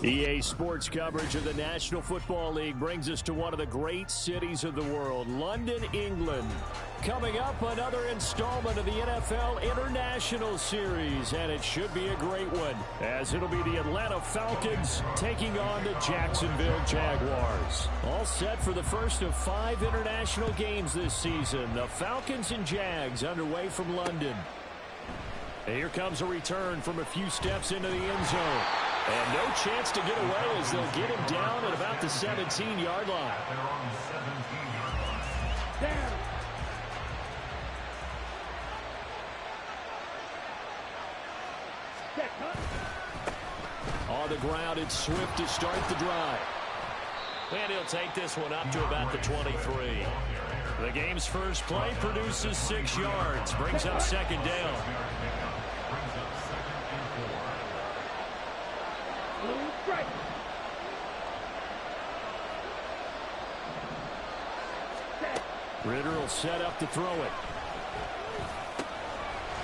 EA Sports coverage of the National Football League brings us to one of the great cities of the world, London, England. Coming up, another installment of the NFL International Series, and it should be a great one, as it'll be the Atlanta Falcons taking on the Jacksonville Jaguars. All set for the first of 5 international games this season. The Falcons and Jags underway from London. And here comes a return from a few steps into the end zone. And no chance to get away as they'll get him down at about the 17-yard line. On the ground, it's Swift to start the drive. And he'll take this one up to about the 23. The game's first play produces 6 yards, brings up second down. Ritter will set up to throw it.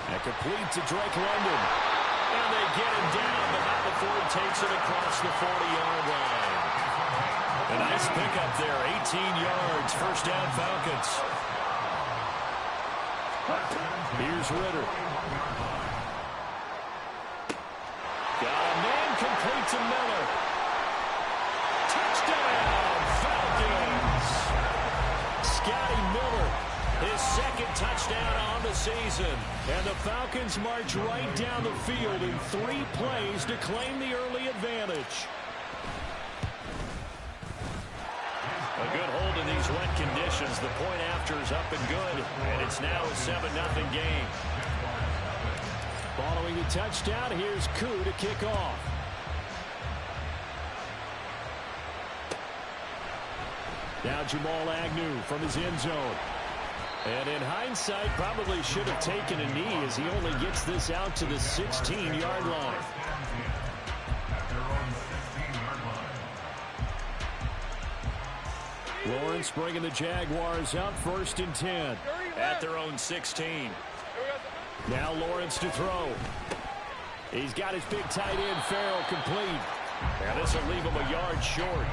And complete to Drake London. And they get him down, but not before he takes it across the 40-yard line. A nice pickup there, 18 yards, first down Falcons. Here's Ritter. Got a man complete to Miller. Touchdown, Falcons! Scotty Miller, his second touchdown on the season. And the Falcons march right down the field in 3 plays to claim the early advantage. A good hold in these wet conditions. The point after is up and good, and it's now a 7-0 game. Following the touchdown, here's Koo to kick off. Now Jamal Agnew from his end zone. And in hindsight, probably should have taken a knee as he only gets this out to the 16-yard line. Lawrence bringing the Jaguars out, 1st and 10. At their own 16. Now Lawrence to throw. He's got his big tight end, Farrell, complete. And this will leave him a yard short.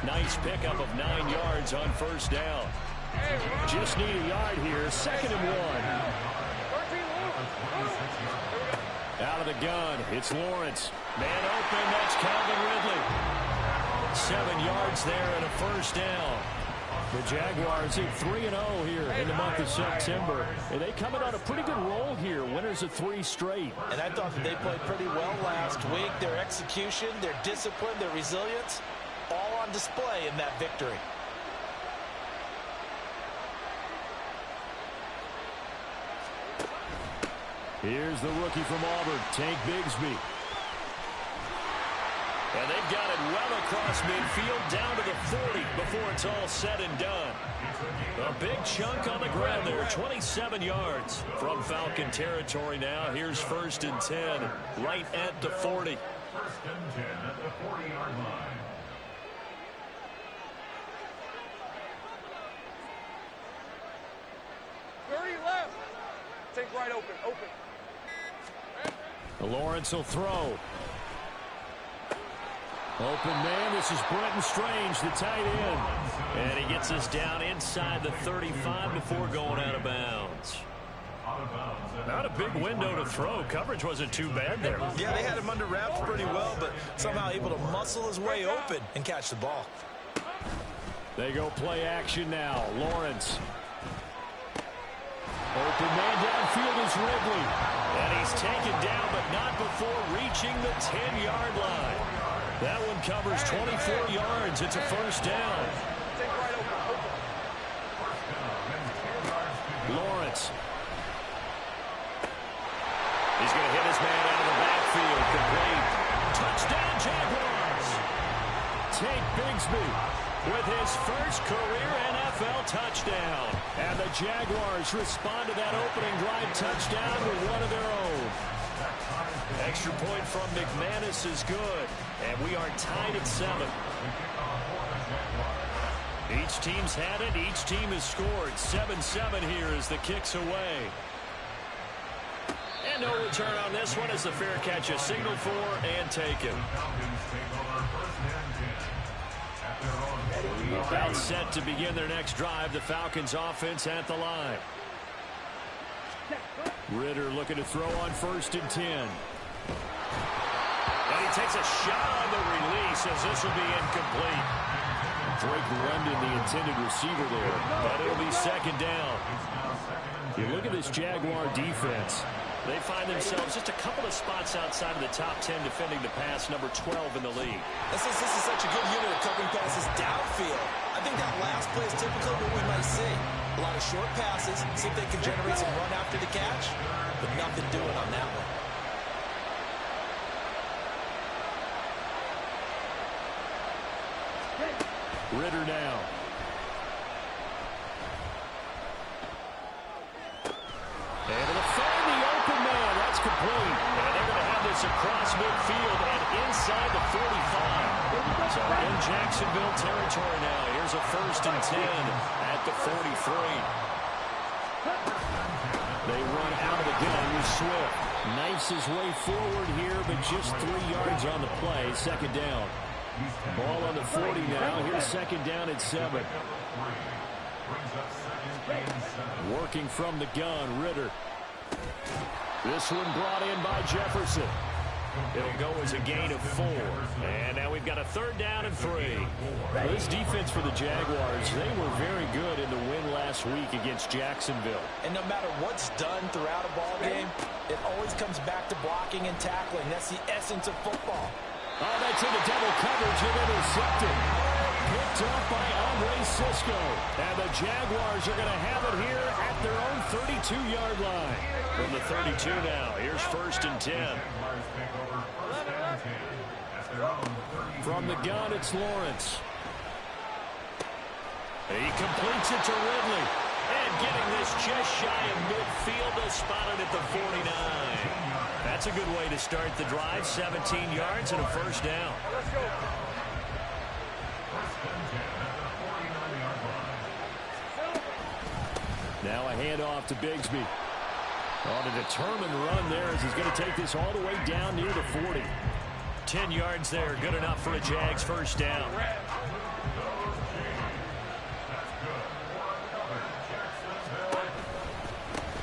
Nice pickup of 9 yards on first down. Just need a yard here, 2nd and 1. Out of the gun, it's Lawrence. Man open, that's Calvin Ridley. 7 yards there and a first down. The Jaguars at 3-0 here in the month of September. And they come in on a pretty good roll here. Winners of 3 straight. And I thought that they played pretty well last week. Their execution, their discipline, their resilience, all on display in that victory. Here's the rookie from Auburn, Tank Bigsby. And they've got it well across midfield down to the 40 before it's all said and done. A big chunk on the ground there, 27 yards from Falcon territory now. Here's 1st and 10, right at the 40. 1st and 10 at the 40-yard line. Take right open. Lawrence will throw. Open man, this is Brenton Strange, the tight end. And he gets us down inside the 35 before going out of bounds. Not a big window to throw. Coverage wasn't too bad there. Yeah, they had him under wraps pretty well, but somehow able to muscle his way open and catch the ball. They go play action now. Lawrence. Open man downfield is Ridley. And he's taken down, but not before reaching the 10-yard line. That one covers 24 yards. It's a first down. Lawrence. He's going to hit his man out of the backfield. Complete. Touchdown, Jaguars. Tank Bigsby with his first career NFL touchdown. And the Jaguars respond to that opening drive touchdown with one of their own. Extra point from McManus is good. And we are tied at 7. Each team's had it. Each team has scored. 7-7 here as the kick's away. And no return on this one as the fair catch is signaled for and taken. About set to begin their next drive. The Falcons offense at the line. Ritter looking to throw on 1st and 10. And he takes a shot on the release as this will be incomplete. Drake London, the intended receiver there, but it'll be 2nd down. You look at this Jaguar defense. They find themselves just a couple of spots outside of the top 10 defending the pass, number 12 in the league. This is such a good unit of covering passes downfield. I think that last play is typical of what we might see. A lot of short passes, see if they can generate some run after the catch, but nothing doing on that one. Ritter now. Able to find the open man. That's complete. And they're going to have this across midfield and inside the 45. So in Jacksonville territory now. Here's a 1st and 10 at the 43. They run out of the gun with Swift. Knifes his way forward here, but just 3 yards on the play. 2nd down. Ball on the 40 now. Here's 2nd down at 7. Working from the gun, Ritter. This one brought in by Jefferson. It'll go as a gain of 4. And now we've got a 3rd down and 3. Well, this defense for the Jaguars, they were very good in the win last week against Jacksonville. And no matter what's done throughout a ball game, it always comes back to blocking and tackling. That's the essence of football. Oh, that's in the double coverage and intercepted. Picked up by Andre Cisco. And the Jaguars are going to have it here at their own 32-yard line. From the 32 now, here's 1st and 10. From the gun, it's Lawrence. He completes it to Ridley. And getting this just shy of midfield, they'll spot it at the 49. That's a good way to start the drive. 17 yards and a 1st down. Now a handoff to Bigsby. On a determined run there as he's going to take this all the way down near the 40. 10 yards there, good enough for a Jags 1st down.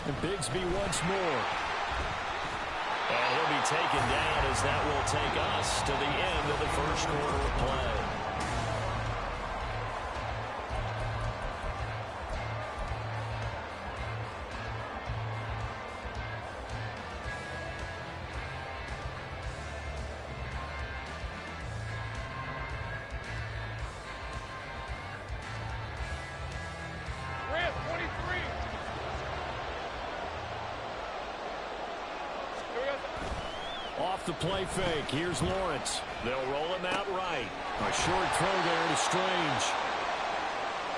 And Bigsby once more. And he'll be taken down as that will take us to the end of the 1st quarter of play. Off the play fake. Here's Lawrence. They'll roll him out right. A short throw there to Strange.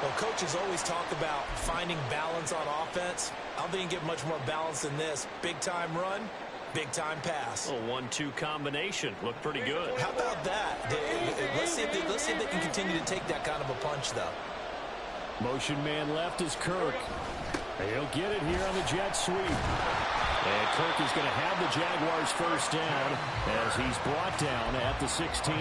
Well, coaches always talk about finding balance on offense. I don't think you can get much more balance than this. Big-time run, big-time pass. A 1-2 combination. Looked pretty good. How about that? Let's see if they can continue to take that kind of a punch, though. Motion man left is Kirk. He'll get it here on the jet sweep. And Kirk is going to have the Jaguars 1st down as he's brought down at the 16.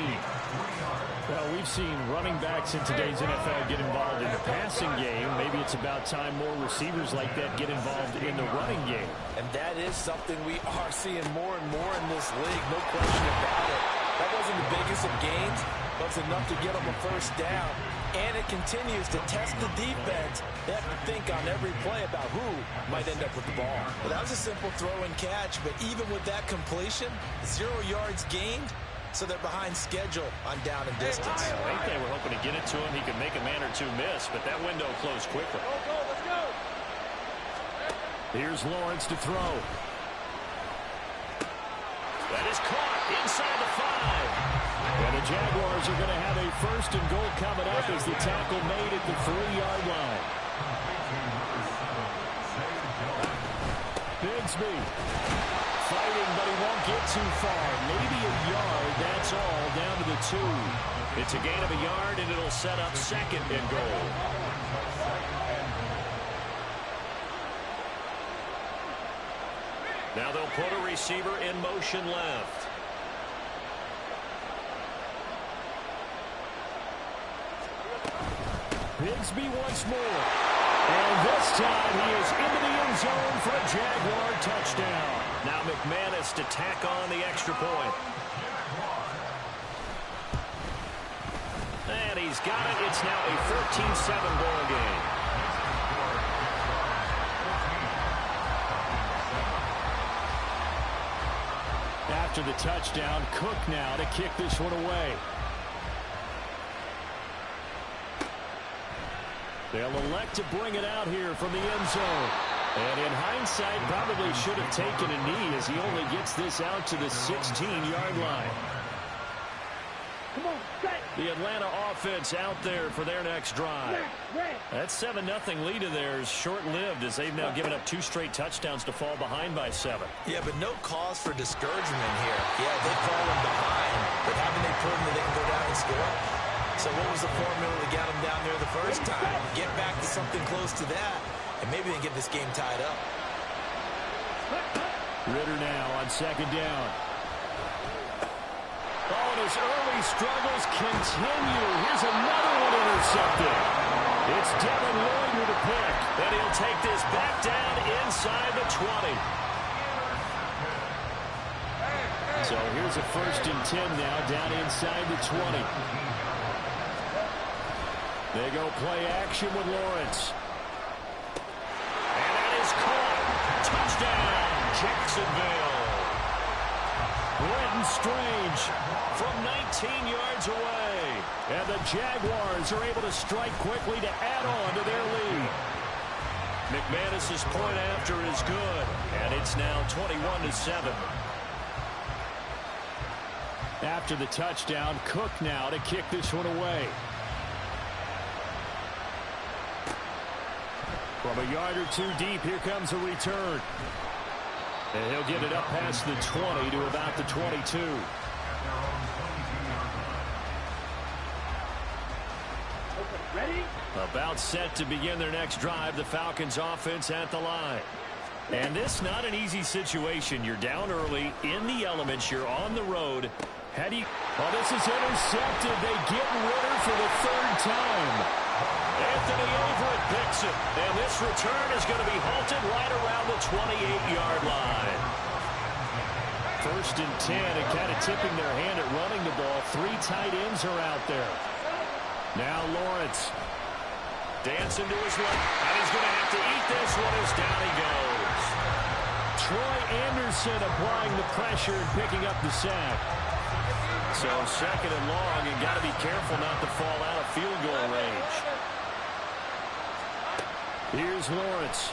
Well, we've seen running backs in today's NFL get involved in the passing game. Maybe it's about time more receivers like that get involved in the running game. And that is something we are seeing more and more in this league, no question about it. That wasn't the biggest of gains, but it's enough to get them a 1st down. And it continues to test the defense. They have to think on every play about who might end up with the ball. Well, that was a simple throw and catch, but even with that completion, 0 yards gained, so they're behind schedule on down and distance. I think they were hoping to get it to him. He could make a man or two miss, but that window closed quickly. Let's go. Here's Lawrence to throw. That is caught inside the 5. And the Jaguars are going to have a 1st and goal coming up as the tackle made at the 3-yard line. Bigsby fighting, but he won't get too far. Maybe a yard, that's all, down to the 2. It's a gain of a yard, and it'll set up 2nd and goal. Now they'll put a receiver in motion left. Bigsby once more. And this time he is into the end zone for a Jaguar touchdown. Now McManus to tack on the extra point. And he's got it. It's now a 14-7 ball game. After the touchdown, Cook now to kick this one away. They'll elect to bring it out here from the end zone. And in hindsight, probably should have taken a knee as he only gets this out to the 16-yard line. Come on, set. The Atlanta offense out there for their next drive. That 7-0 lead of theirs short-lived as they've now given up 2 straight touchdowns to fall behind by 7. Yeah, but no cause for discouragement here. Yeah, they've fallen behind, but haven't they proven that they can go down and score? So what was the formula to get them down there the first time? Get back to something close to that, and maybe they can get this game tied up. Ritter now on 2nd down. Oh, and his early struggles continue. Here's another one intercepted. It's Devin Lloyd to pick, and he'll take this back down inside the 20. So here's a 1st and 10 now down inside the 20. They go play action with Lawrence. And that is caught. Touchdown, Jacksonville. Brenton Strange from 19 yards away. And the Jaguars are able to strike quickly to add on to their lead. McManus's point after is good. And it's now 21-7. After the touchdown, Cook now to kick this one away. From a yard or 2 deep, here comes a return. And he'll get it up past the 20 to about the 22. Ready? About set to begin their next drive, the Falcons offense at the line. And this not an easy situation. You're down early, in the elements, you're on the road. How do you... Oh, this is intercepted. They get Ritter for the 3rd time. Anthony Everett picks it. And this return is going to be halted right around the 28-yard line. 1st and 10, and kind of tipping their hand at running the ball. 3 tight ends are out there. Now Lawrence. Dancing to his left. And he's going to have to eat this one as down he goes. Troy Anderson applying the pressure and picking up the sack. So 2nd and long, and got to be careful not to fall out of field goal range. Here's Lawrence.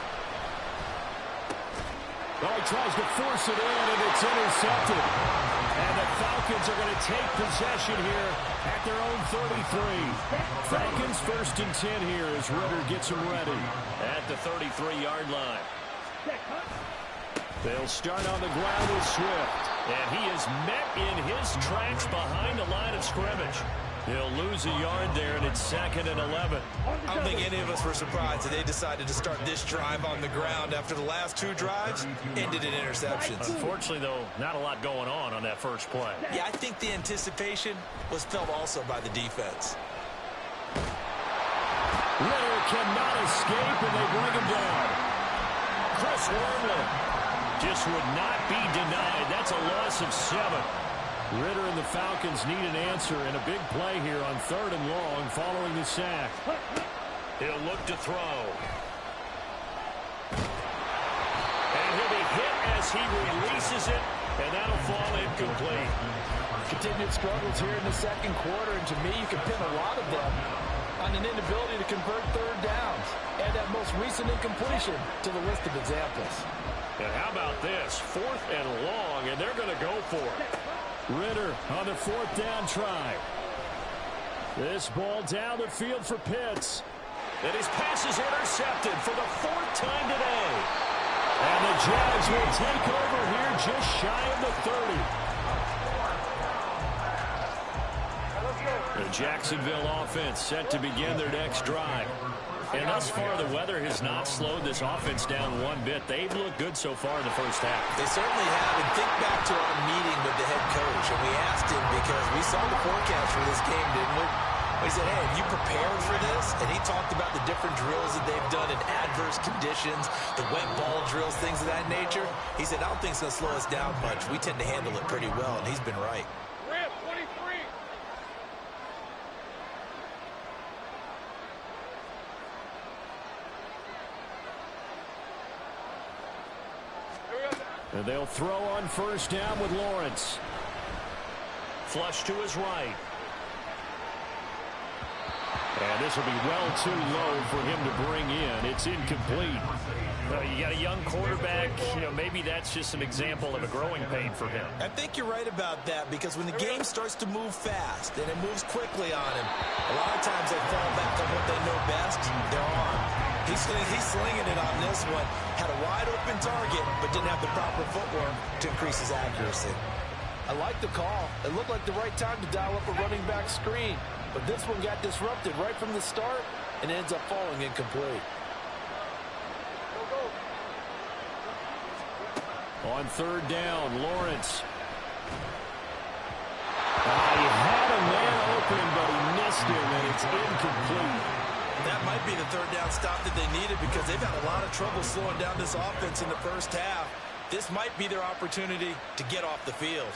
Oh, he tries to force it in, and it's intercepted. And the Falcons are going to take possession here at their own 33. Falcons 1st and 10 here as Ritter gets them ready at the 33-yard line. They'll start on the ground with Swift. And he is met in his tracks behind the line of scrimmage. He'll lose a yard there, and it's 2nd and 11. I don't think any of us were surprised that they decided to start this drive on the ground after the last 2 drives ended in interceptions. Unfortunately, though, not a lot going on that first play. Yeah, I think the anticipation was felt also by the defense. Ritter cannot escape, and they bring him down. Chris Wormley just would not be denied. That's a loss of 7. Ritter and the Falcons need an answer, and a big play here on 3rd and long following the sack. He'll look to throw. And he'll be hit as he releases it, and that'll fall incomplete. Continued struggles here in the 2nd quarter, and to me, you can pin a lot of them on an inability to convert 3rd downs. Add that most recent incompletion to the list of examples. And how about this? 4th and long, and they're going to go for it. Ritter on the 4th down try. This ball down the field for Pitts. And his pass is intercepted for the 4th time today. And the Jags will take over here just shy of the 30. The Jacksonville offense set to begin their next drive. And thus far, the weather has not slowed this offense down one bit. They've looked good so far in the first half. They certainly have. And think back to our meeting with the head coach. And we asked him because we saw the forecast for this game, didn't we? He said, hey, have you prepared for this? And he talked about the different drills that they've done in adverse conditions, the wet ball drills, things of that nature. He said, I don't think it's going to slow us down much. We tend to handle it pretty well, and he's been right. Rhett, 23. And they'll throw on first down with Lawrence. Flush to his right. And this will be well too low for him to bring in. It's incomplete. You got a young quarterback. Maybe that's just an example of a growing pain for him. I think you're right about that, because when the game starts to move fast and it moves quickly on him, a lot of times they fall back on what they know best, their arm. He's slinging it on this one. Had a wide open target, but didn't have the proper footwork to increase his accuracy. I like the call. It looked like the right time to dial up a running back screen. But this one got disrupted right from the start and ends up falling incomplete. On third down, Lawrence. He had a man open, but he missed him, and it's incomplete. That might be the third down stop that they needed, because they've had a lot of trouble slowing down this offense in the first half. This might be their opportunity to get off the field.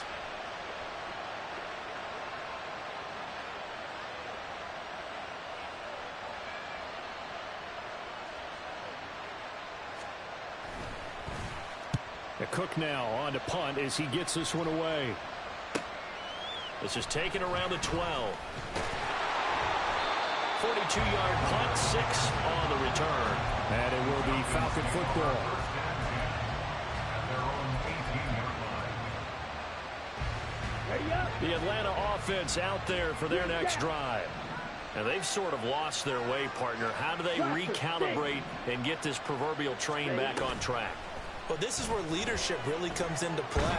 Cook now on to punt as he gets this one away. This is taken around the 12. 42-yard punt, 6 on the return. And it will be Falcon football. The Atlanta offense out there for their next drive. And they've sort of lost their way, partner. How do they recalibrate and get this proverbial train back on track? Well, this is where leadership really comes into play.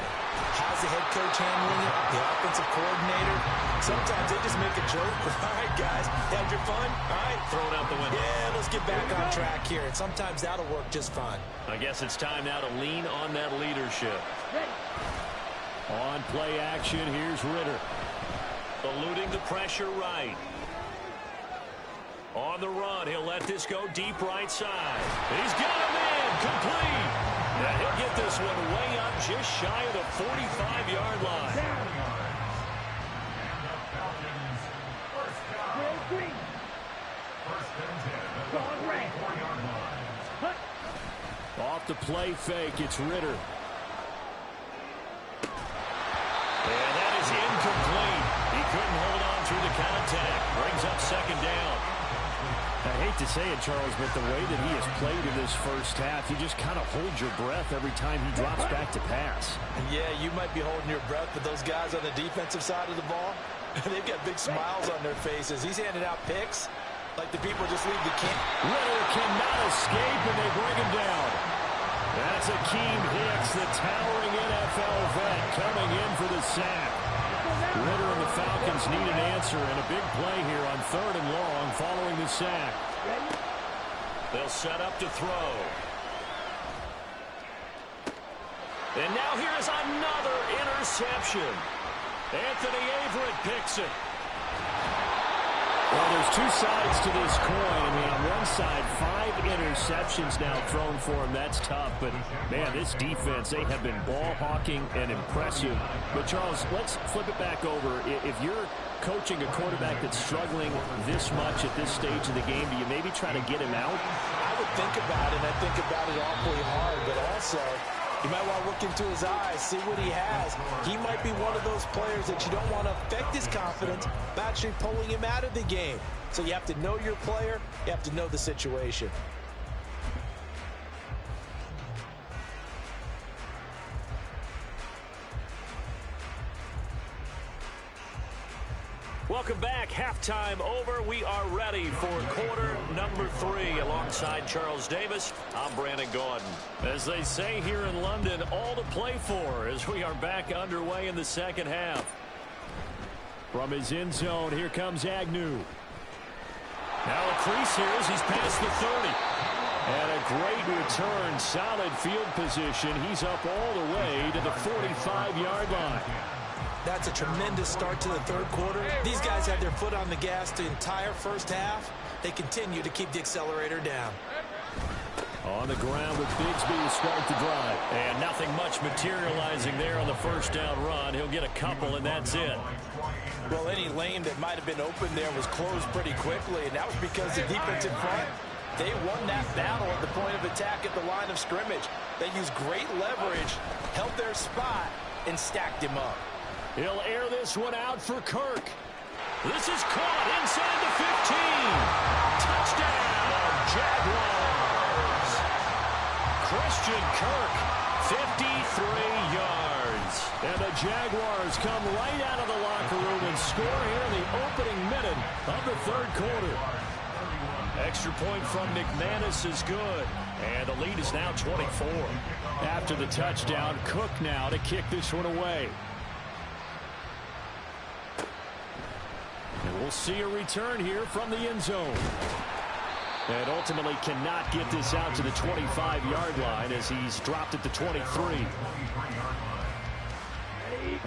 How's the head coach handling it? The offensive coordinator? Sometimes they just make a joke. All right, guys, had your fun? All right. Throw it out the window. Yeah, let's get back on track here. And sometimes that'll work just fine. I guess it's time now to lean on that leadership. On play action, here's Ritter. Eluding the pressure right. On the run, he'll let this go deep right side. He's got him in, complete. Now he'll get this one way up just shy of the 45-yard line. Off the play fake, it's Ritter. And that is incomplete. He couldn't hold on through the contact. Brings up second down. I hate to say it, Charles, but the way that he has played in this first half, you just kind of hold your breath every time he drops back to pass. Yeah, you might be holding your breath, but those guys on the defensive side of the ball, they've got big smiles on their faces. He's handing out picks like the people just leave the camp. Ritter cannot escape, and they bring him down. That's Akeem Hicks, the towering NFL vet, coming in for the sack. Ritter and the Falcons need an answer, and a big play here on third and long following the sack. They'll set up to throw. And now here is another interception. Anthony Averett picks it. Well, there's two sides to this coin. I mean, on one side, 5 interceptions now thrown for him. That's tough. But, man, this defense, they have been ball hawking and impressive. But, Charles, let's flip it back over. If you're coaching a quarterback that's struggling this much at this stage of the game, do you maybe try to get him out? I would think about it, and I think about it awfully hard. But also, you might want to look into his eyes, see what he has. He might be one of those players that you don't want to affect his confidence by actually pulling him out of the game. So you have to know your player. You have to know the situation. Welcome back. Halftime over. We are ready for quarter number 3. Alongside Charles Davis, I'm Brandon Gordon. As they say here in London, all to play for as we are back underway in the second half. From his end zone, here comes Agnew. Now a crease here as he's past the 30. And a great return, solid field position. He's up all the way to the 45-yard line. That's a tremendous start to the third quarter. These guys had their foot on the gas the entire first half. They continue to keep the accelerator down. On the ground with Bigsby to start the drive. And nothing much materializing there on the first down run. He'll get a couple, and that's it. Well, any lane that might have been open there was closed pretty quickly, and that was because the defense in front, they won that battle at the point of attack at the line of scrimmage. They used great leverage, held their spot, and stacked him up. He'll air this one out for Kirk. This is caught inside the 15. Touchdown, Jaguars. Christian Kirk, 53 yards. And the Jaguars come right out of the locker room and score here in the opening minute of the third quarter. Extra point from McManus is good. And the lead is now 24. After the touchdown, Cook now to kick this one away. And we'll see a return here from the end zone. And ultimately cannot get this out to the 25-yard line as he's dropped at the 23.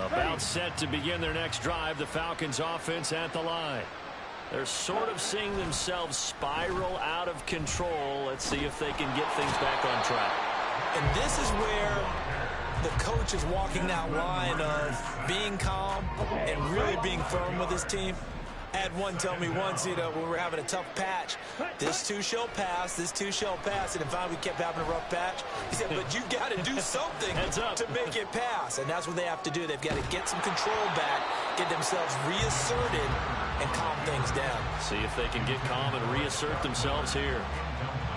About set to begin their next drive, the Falcons offense at the line. They're sort of seeing themselves spiral out of control. Let's see if they can get things back on track. And this is where the coach is walking that line of being calm and really being firm with his team. I had one tell me once, when we were having a tough patch, this too shall pass, this too shall pass. And in fact, we kept having a rough patch. He said, but you got to do something to make it pass. And that's what they have to do. They've got to get some control back, get themselves reasserted, and calm things down. See if they can get calm and reassert themselves here.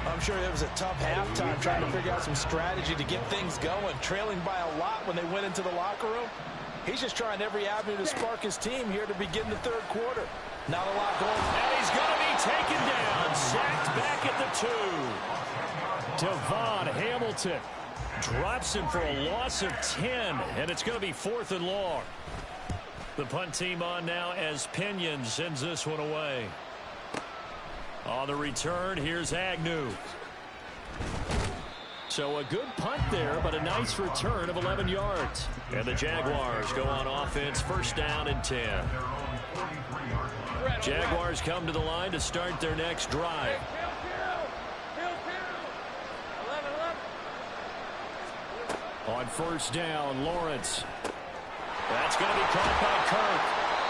I'm sure it was a tough halftime trying to figure out some strategy to get things going, trailing by a lot when they went into the locker room. He's just trying every avenue to spark his team here to begin the third quarter. Not a lot going. And he's going to be taken down, sacked back at the 2. Devon Hamilton drops him for a loss of 10, and it's going to be 4th and long. The punt team on now as Pinion sends this one away. On the return, here's Agnew. So a good punt there, but a nice return of 11 yards. And the Jaguars go on offense, first down and 10. Jaguars come to the line to start their next drive. On first down, Lawrence. That's going to be caught by Kirk.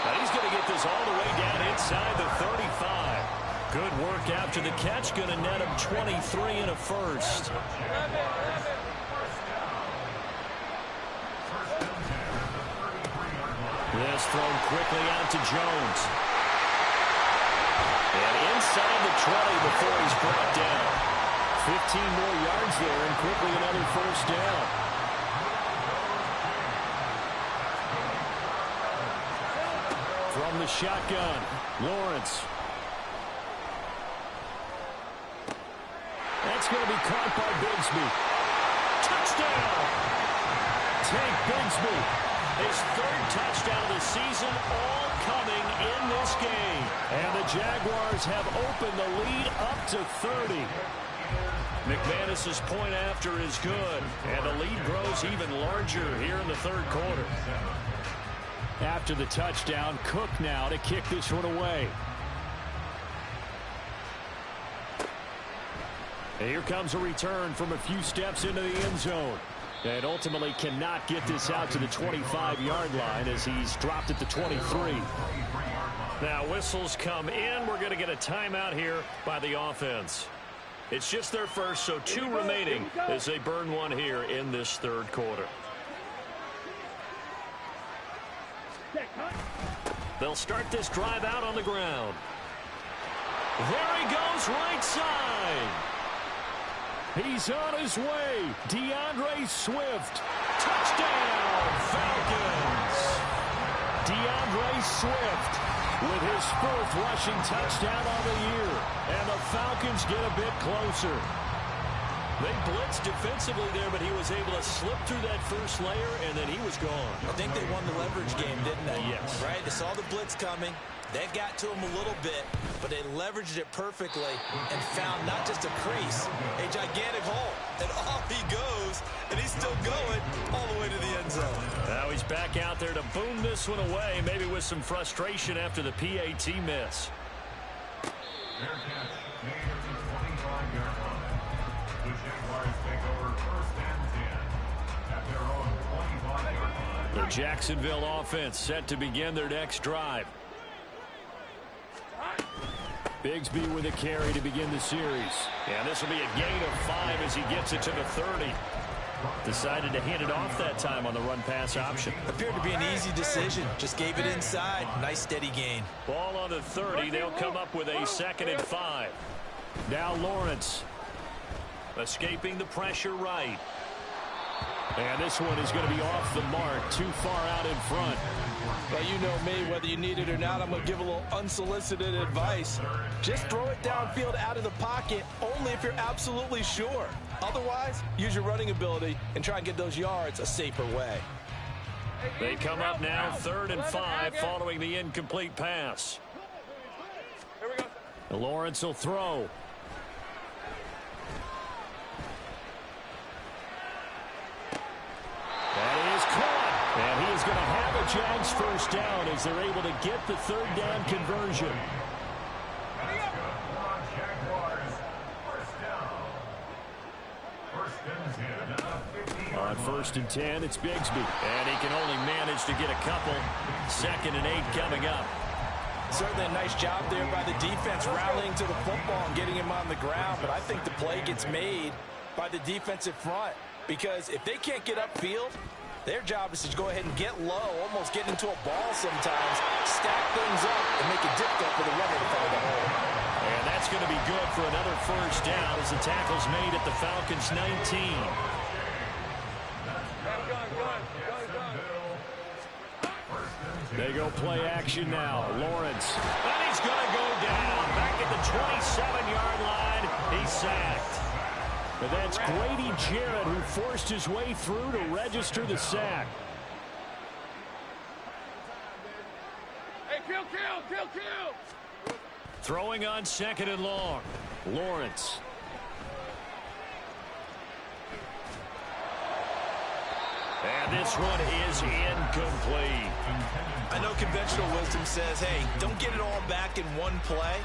Now he's going to get this all the way down inside the 35. Good work after the catch. Going to net him 23 and a first. This thrown quickly out to Jones. And inside the 20 before he's brought down. 15 more yards there and quickly another first down. From the shotgun, Lawrence. That's going to be caught by Bigsby. Touchdown! Tank Bigsby. His 3rd touchdown of the season, all coming in this game. And the Jaguars have opened the lead up to 30. McManus's point after is good. And the lead grows even larger here in the third quarter. After the touchdown, Cook now to kick this one away. And here comes a return from a few steps into the end zone. And ultimately cannot get this out to the 25-yard line as he's dropped at the 23. Now whistles come in. We're going to get a timeout here by the offense. It's just their first, so 2 remaining as they burn one here in this third quarter. They'll start this drive out on the ground. There he goes, right side. He's on his way. DeAndre Swift. Touchdown, Falcons. DeAndre Swift with his 4th rushing touchdown on the year. And the Falcons get a bit closer. They blitzed defensively there, but he was able to slip through that first layer, and then he was gone. I think they won the leverage game, didn't they? Yes. Right? They saw the blitz coming. They got to him a little bit, but they leveraged it perfectly and found not just a crease, a gigantic hole. And off he goes, and he's still going all the way to the end zone. Now he's back out there to boom this one away, maybe with some frustration after the PAT miss. Fair catch made at the 25-yard line. The Jaguars take over 1st and 10 at their own 25-yard line. The Jacksonville offense set to begin their next drive. Bigsby with a carry to begin the series. And this will be a gain of 5 as he gets it to the 30. Decided to hand it off that time on the run-pass option. Appeared to be an easy decision. Just gave it inside. Nice steady gain. Ball on the 30. They'll come up with a 2nd and 5. Now Lawrence. Escaping the pressure right. And this one is going to be off the mark. Too far out in front. Well, you know me, whether you need it or not, I'm going to give a little unsolicited advice. Just throw it downfield out of the pocket, only if you're absolutely sure. Otherwise, use your running ability and try and get those yards a safer way. They come up now 3rd and 5 following the incomplete pass. Here we go. Lawrence will throw. That is caught. And he is going to have a Jags first down as they're able to get the 3rd down conversion. On 1st and 10, it's Bigsby. And he can only manage to get a couple. 2nd and 8 coming up. Certainly a nice job there by the defense rallying to the football and getting him on the ground. But I think the play gets made by the defensive front. Because if they can't get upfield, their job is to go ahead and get low, almost get into a ball sometimes, stack things up, and make it difficult for the runner to find a hole. And that's going to be good for another first down as the tackle's made at the Falcons' 19. They go play action now. Lawrence. And he's going to go down. Back at the 27-yard line. He's sacked. But that's Grady Jarrett who forced his way through to register the sack. Hey, kill. Throwing on 2nd and long. Lawrence. And this one is incomplete. I know conventional wisdom says, hey, don't get it all back in one play.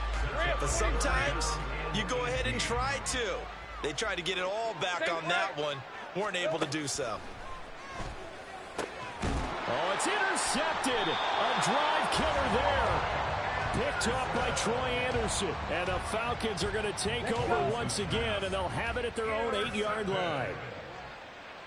But sometimes you go ahead and try to. They tried to get it all back on that one. Weren't able to do so. Oh, it's intercepted. A drive killer there. Picked up by Troy Anderson. And the Falcons are going to take over once again, and they'll have it at their own 8-yard line.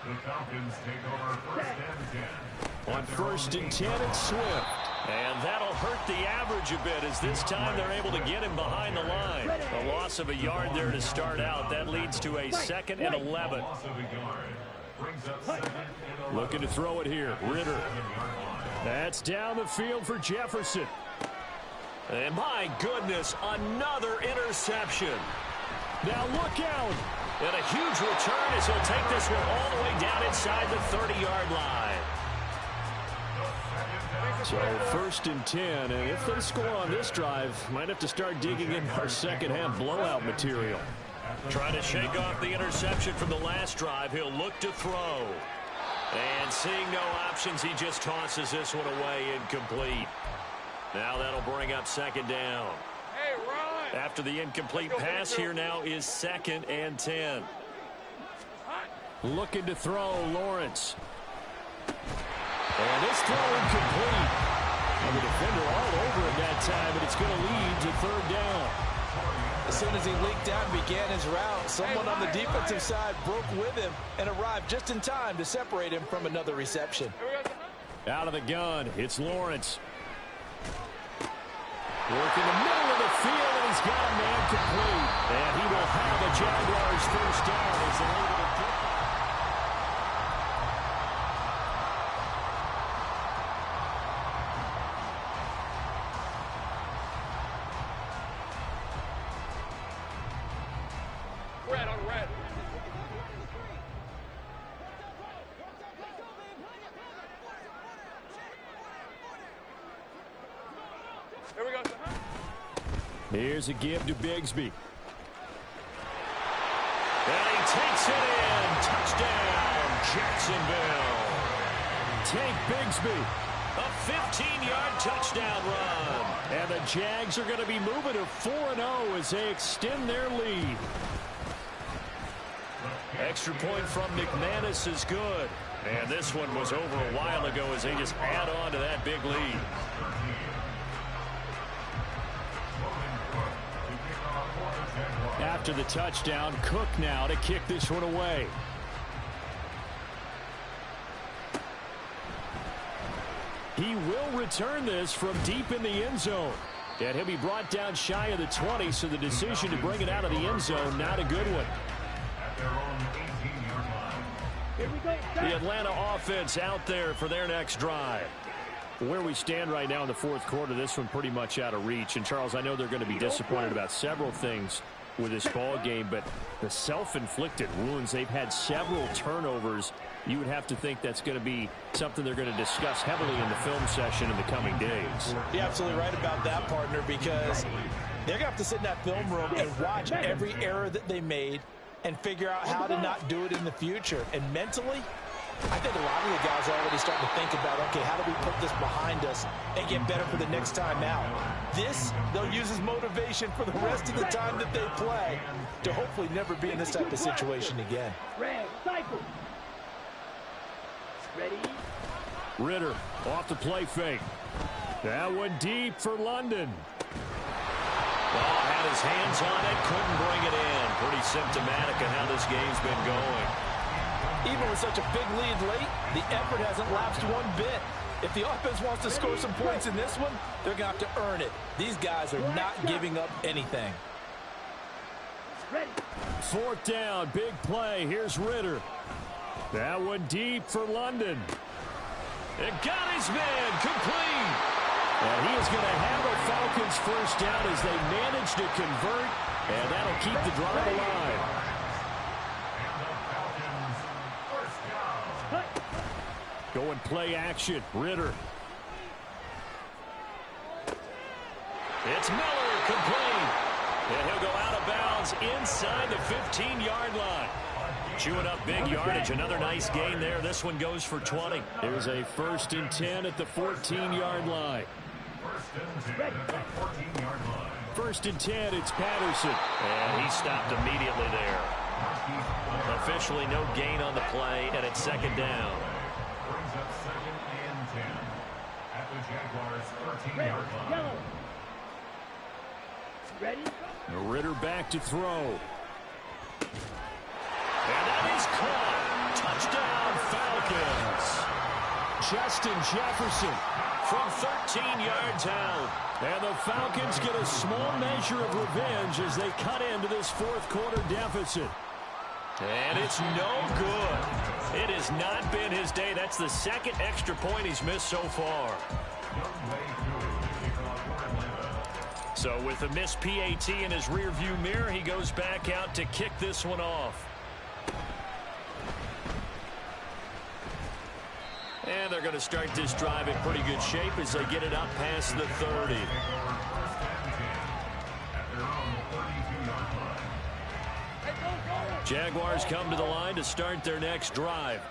The Falcons take over 1st and 10. On 1st and 10, it's Swift. And that'll hurt the average a bit as this time they're able to get him behind the line. A loss of a yard there to start out. That leads to a 2nd and 11. Loss of a yard brings up 2nd and 11. Looking to throw it here. Ritter. That's down the field for Jefferson. And my goodness, another interception. Now look out. And a huge return as he'll take this one all the way down inside the 30-yard line. So 1st and 10, and if they score on this drive, might have to start digging in our second-half blowout material. Trying to shake off the interception from the last drive. He'll look to throw. And seeing no options, he just tosses this one away incomplete. Now that'll bring up 2nd down. Hey, run! After the incomplete pass, here now is 2nd and 10. Looking to throw, Lawrence. And this throw incomplete. And the defender all over it that time, but it's going to lead to 3rd down. As soon as he leaked out and began his route, someone on the defensive side broke with him and arrived just in time to separate him from another reception. Out of the gun, it's Lawrence. Work in the middle of the field, and he's got a man complete. And he will have the Jaguars first down as they're able to get. Red on red. Here we go. Here's a give to Bigsby. And he takes it in. Touchdown, Jacksonville. Tank Bigsby. A 15-yard touchdown run. And the Jags are going to be moving to 4-0 as they extend their lead. Extra point from McManus is good. And this one was over a while ago as they just add on to that big lead. After the touchdown, Cook now to kick this one away. He will return this from deep in the end zone. And he'll be brought down shy of the 20, so the decision to bring it out of the end zone, not a good one. The Atlanta offense out there for their next drive. Where we stand right now in the fourth quarter, this one pretty much out of reach. And, Charles, I know they're going to be disappointed about several things with this ball game, but the self-inflicted wounds, they've had several turnovers. You would have to think that's going to be something they're going to discuss heavily in the film session in the coming days. You're absolutely right about that, partner, because they're going to have to sit in that film room and watch every error that they made and figure out how to not do it in the future. And mentally, I think a lot of the guys are already starting to think about, okay, how do we put this behind us and get better for the next time out? This, they'll use as motivation for the rest of the time that they play to hopefully never be in this type of situation again. Ready? Ritter off the play fake. That one deep for London. Well, had his hands on it, couldn't bring it in. Pretty symptomatic of how this game's been going. Even with such a big lead late, the effort hasn't lapsed one bit. If the offense wants to score some points in this one, they're going to have to earn it. These guys are not giving up anything. Fourth down, big play. Here's Ritter. That one deep for London. It got his man complete. And he is going to have a Falcons first down as they manage to convert, and that'll keep the drive alive. Going play action, Ritter. It's Miller complete. And he'll go out of bounds inside the 15-yard line. Chewing up big yardage. Another nice gain there. This one goes for 20. Here's a 1st and 10 at the 14-yard line. 1st and 10, it's Patterson. And he stopped immediately there. Officially no gain on the play, and it's 2nd down. Brings up 2nd and 10 at the Jaguars' 13-yard line. Ready? Ritter back to throw. And that is caught. Touchdown, Falcons. Justin Jefferson from 13 yards out. And the Falcons get a small measure of revenge as they cut into this fourth quarter deficit. And it's no good. It has not been his day. That's the 2nd extra point he's missed so far. So with a missed PAT in his rearview mirror, he goes back out to kick this one off. And they're going to start this drive in pretty good shape as they get it up past the 30. Jaguars come to the line to start their next drive.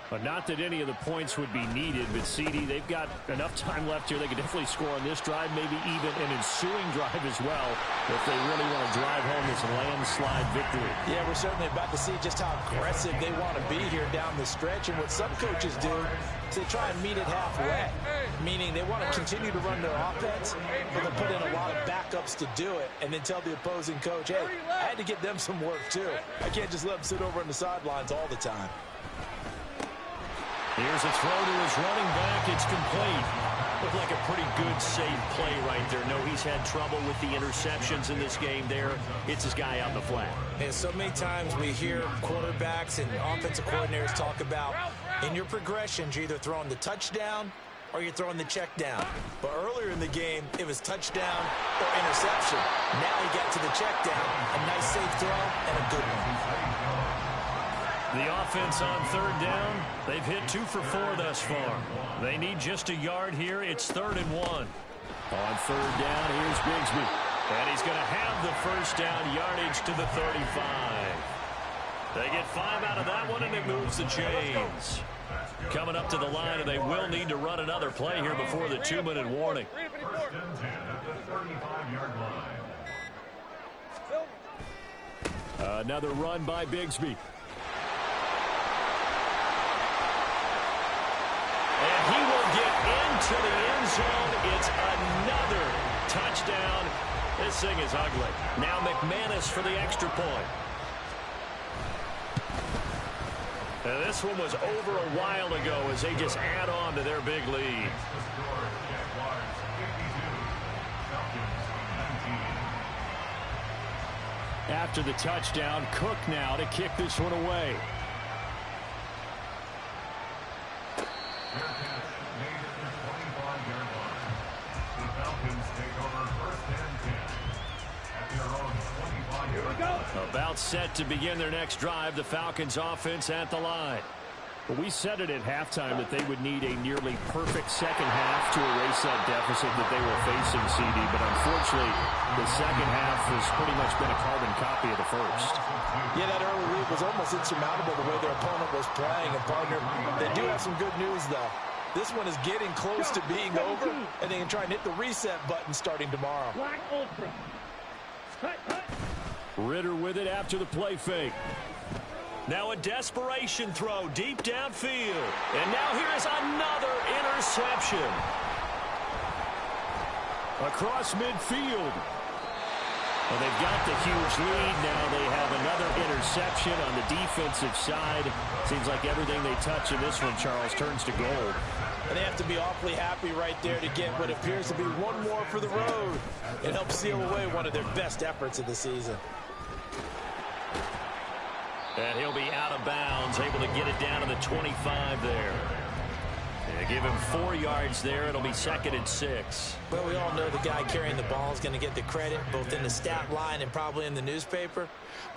But not that any of the points would be needed, but CD, they've got enough time left here. They could definitely score on this drive, maybe even an ensuing drive as well, if they really want to drive home this landslide victory. Yeah, we're certainly about to see just how aggressive they want to be here down the stretch. And what some coaches do is they try and meet it halfway, meaning they want to continue to run their offense, but they'll put in a lot of backups to do it, and then tell the opposing coach, hey, I had to get them some work too. I can't just let them sit over on the sidelines all the time. Here's a throw to his running back. It's complete. Looked like a pretty good, safe play right there. No, he's had trouble with the interceptions in this game there. It's his guy out in the flat. And so many times we hear quarterbacks and offensive coordinators talk about in your progressions, you're either throwing the touchdown or you're throwing the check down. But earlier in the game, it was touchdown or interception. Now he got to the check down. A nice safe throw and a good one. The offense on 3rd down, they've hit 2 for 4 thus far. They need just a yard here. It's 3rd and 1. On 3rd down, here's Bigsby. And he's going to have the first down yardage to the 35. They get 5 out of that one, and it moves the chains. coming up to the line, and they will need to run another play here before the 2-minute warning. First and 10 at the 35-yard line. Another run by Bigsby. And he will get into the end zone. It's another touchdown. This thing is ugly. Now McManus for the extra point. And this one was over a while ago as they just add on to their big lead. After the touchdown, Cook now to kick this one away. About set to begin their next drive, the Falcons offense at the line. Well, we said it at halftime that they would need a nearly perfect second half to erase that deficit that they were facing, CD. But unfortunately, the second half has pretty much been a carbon copy of the first. Yeah, that early lead was almost insurmountable the way their opponent was playing. And, partner, they do have some good news, though. This one is getting close to being over, and they can try and hit the reset button starting tomorrow. Ritter with it after the play fake. Now a desperation throw deep downfield. And now here is another interception. Across midfield. Well, they've got the huge lead. Now they have another interception on the defensive side. Seems like everything they touch in this one, Charles, turns to gold. And they have to be awfully happy right there to get what appears to be one more for the road and help seal away one of their best efforts of the season. And he'll be out of bounds, able to get it down to the 25 there. Yeah, give him 4 yards there. It'll be 2nd and 6. Well, we all know the guy carrying the ball is going to get the credit, both in the stat line and probably in the newspaper.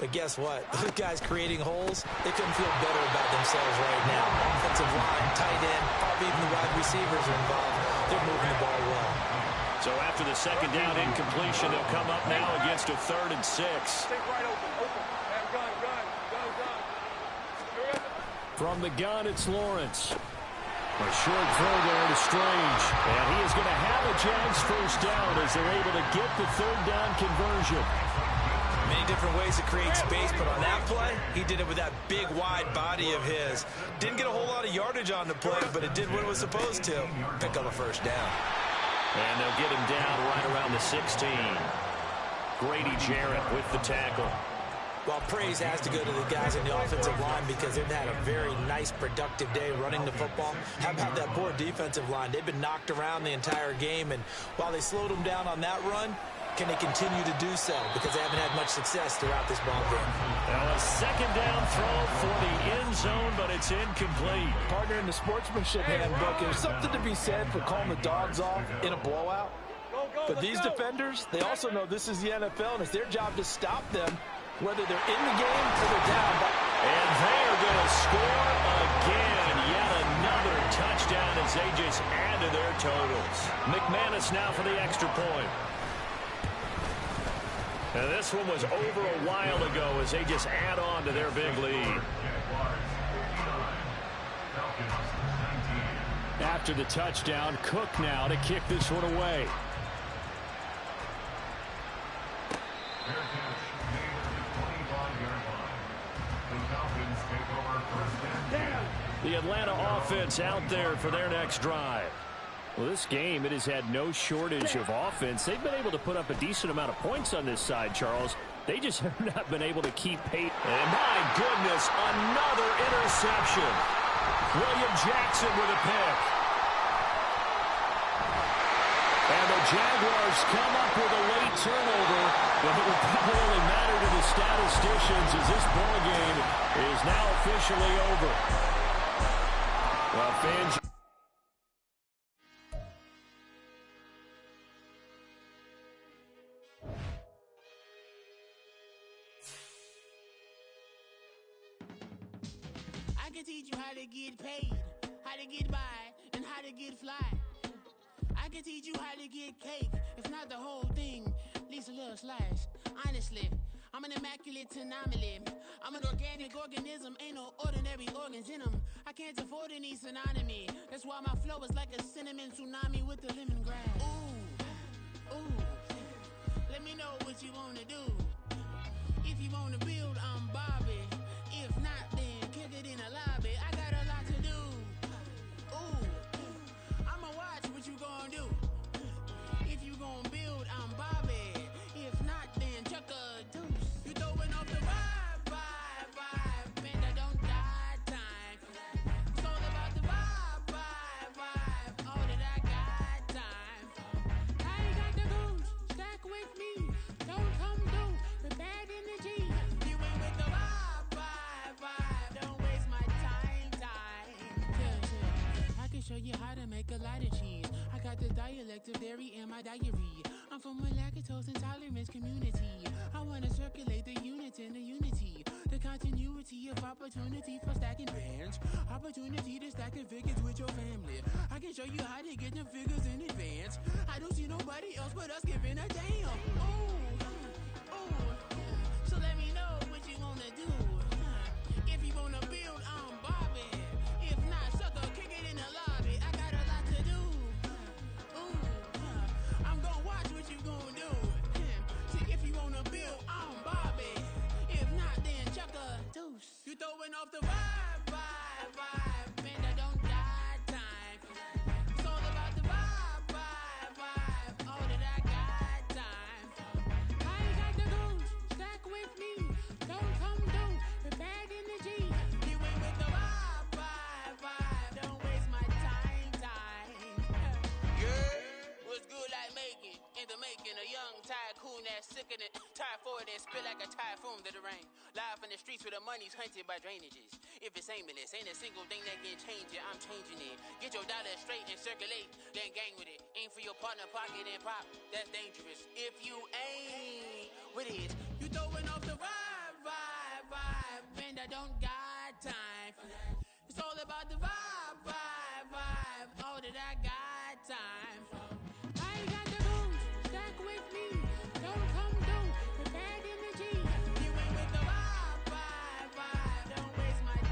But guess what? Those guys creating holes, they couldn't feel better about themselves right now. Offensive line, tight end, probably even the wide receivers are involved. They're moving the ball well. So after the second down incompletion, they'll come up now against a 3rd and 6. Stay right open. Gun. From the gun, it's Lawrence. A short throw there to Strange. And he is going to have a Jags first down as they're able to get the 3rd down conversion. Many different ways to create space, but on that play, he did it with that big, wide body of his. Didn't get a whole lot of yardage on the play, but it did what it was supposed to. Pick up a first down. And they'll get him down right around the 16. Grady Jarrett with the tackle. Well, praise has to go to the guys in the offensive line because they've had a very nice, productive day running the football. How about that poor defensive line? They've been knocked around the entire game, and while they slowed them down on that run, can they continue to do so? Because they haven't had much success throughout this ball game. Now a 2nd down throw for the end zone, but it's incomplete. Partner, in the sportsmanship handbook, there's something to be said for calling the dogs off in a blowout. But these defenders, they also know this is the NFL, and it's their job to stop them, whether they're in the game or they're down. And they are going to score again. Yet another touchdown as they just add to their totals. McManus now for the extra point. And this one was over a while ago as they just add on to their big lead. After the touchdown, Cook now to kick this one away. The Atlanta offense out there for their next drive. Well, this game, it has had no shortage of offense. They've been able to put up a decent amount of points on this side, Charles. They just have not been able to keep pace. And my goodness, another interception. William Jackson with a pick. And the Jaguars come up with a late turnover, but it will probably only matter to the statisticians as this ball game is now officially over. Well, fans... I can teach you how to get paid, how to get by, and how to get fly. I can teach you how to get cake, if not the whole thing, at least a little slice. Honestly, I'm an immaculate anomaly. I'm an organic organism, ain't no ordinary organs in them. I can't afford any synonymy. That's why my flow is like a cinnamon tsunami with the lemongrass. Ooh, ooh. Let me know what you wanna do. If you wanna build, I'm Bobby. If not, then kick it in the lobby. I got a lot to do. Ooh, I'ma watch what you gonna do. If you gonna build, I'm Bobby. If not, then chuck a deuce. You throwing off the vibe. Man, I don't die time. It's all about the vibe. All that I got time. I ain't got the goose. Stack with me. Don't come through with bad energy. You ain't with the vibe. Don't waste my time. Yeah. I can show you how to make a lot of cheese. I got the dialect of dairy in my diary. I'm from a lactose intolerance community. I wanna circulate the units and the unity. The continuity of opportunity for stacking bands. Opportunity to stack the figures with your family. I can show you how to get the figures in advance. I don't see nobody else but us giving a damn. Ooh. So let me know what you wanna do. If you wanna build, I'm Bobby. If not, sucker, kick it in the lobby. I got a lot to do. I'm gonna watch what you gonna do. See, if you wanna build, I'm Bobby. If not, then chuck a deuce. You throwing off the vibe. Man, I don't die time. It's all about the vibe. All that I got time. I ain't got the goose. Stack with me. Don't come through with bad energy. You ain't with the vibe. Don't waste my time. Yeah, what's good like making? In the making, a young tycoon that's sick of it. Tired for it and spit like a typhoon to the rain. Live in the streets where the money's hunted by drainages. If it's aimless, ain't a single thing that can change it. I'm changing it. Get your dollar straight and circulate, then gang with it. Aim for your partner, pocket and pop. That's dangerous. If you ain't with it, you throwing off the vibe. Man, I don't got time for that. It's all about the vibe. All that I got time for. I ain't got the goose. Stack with me. Don't come through with bad energy. You ain't with the vibe. Don't waste my time.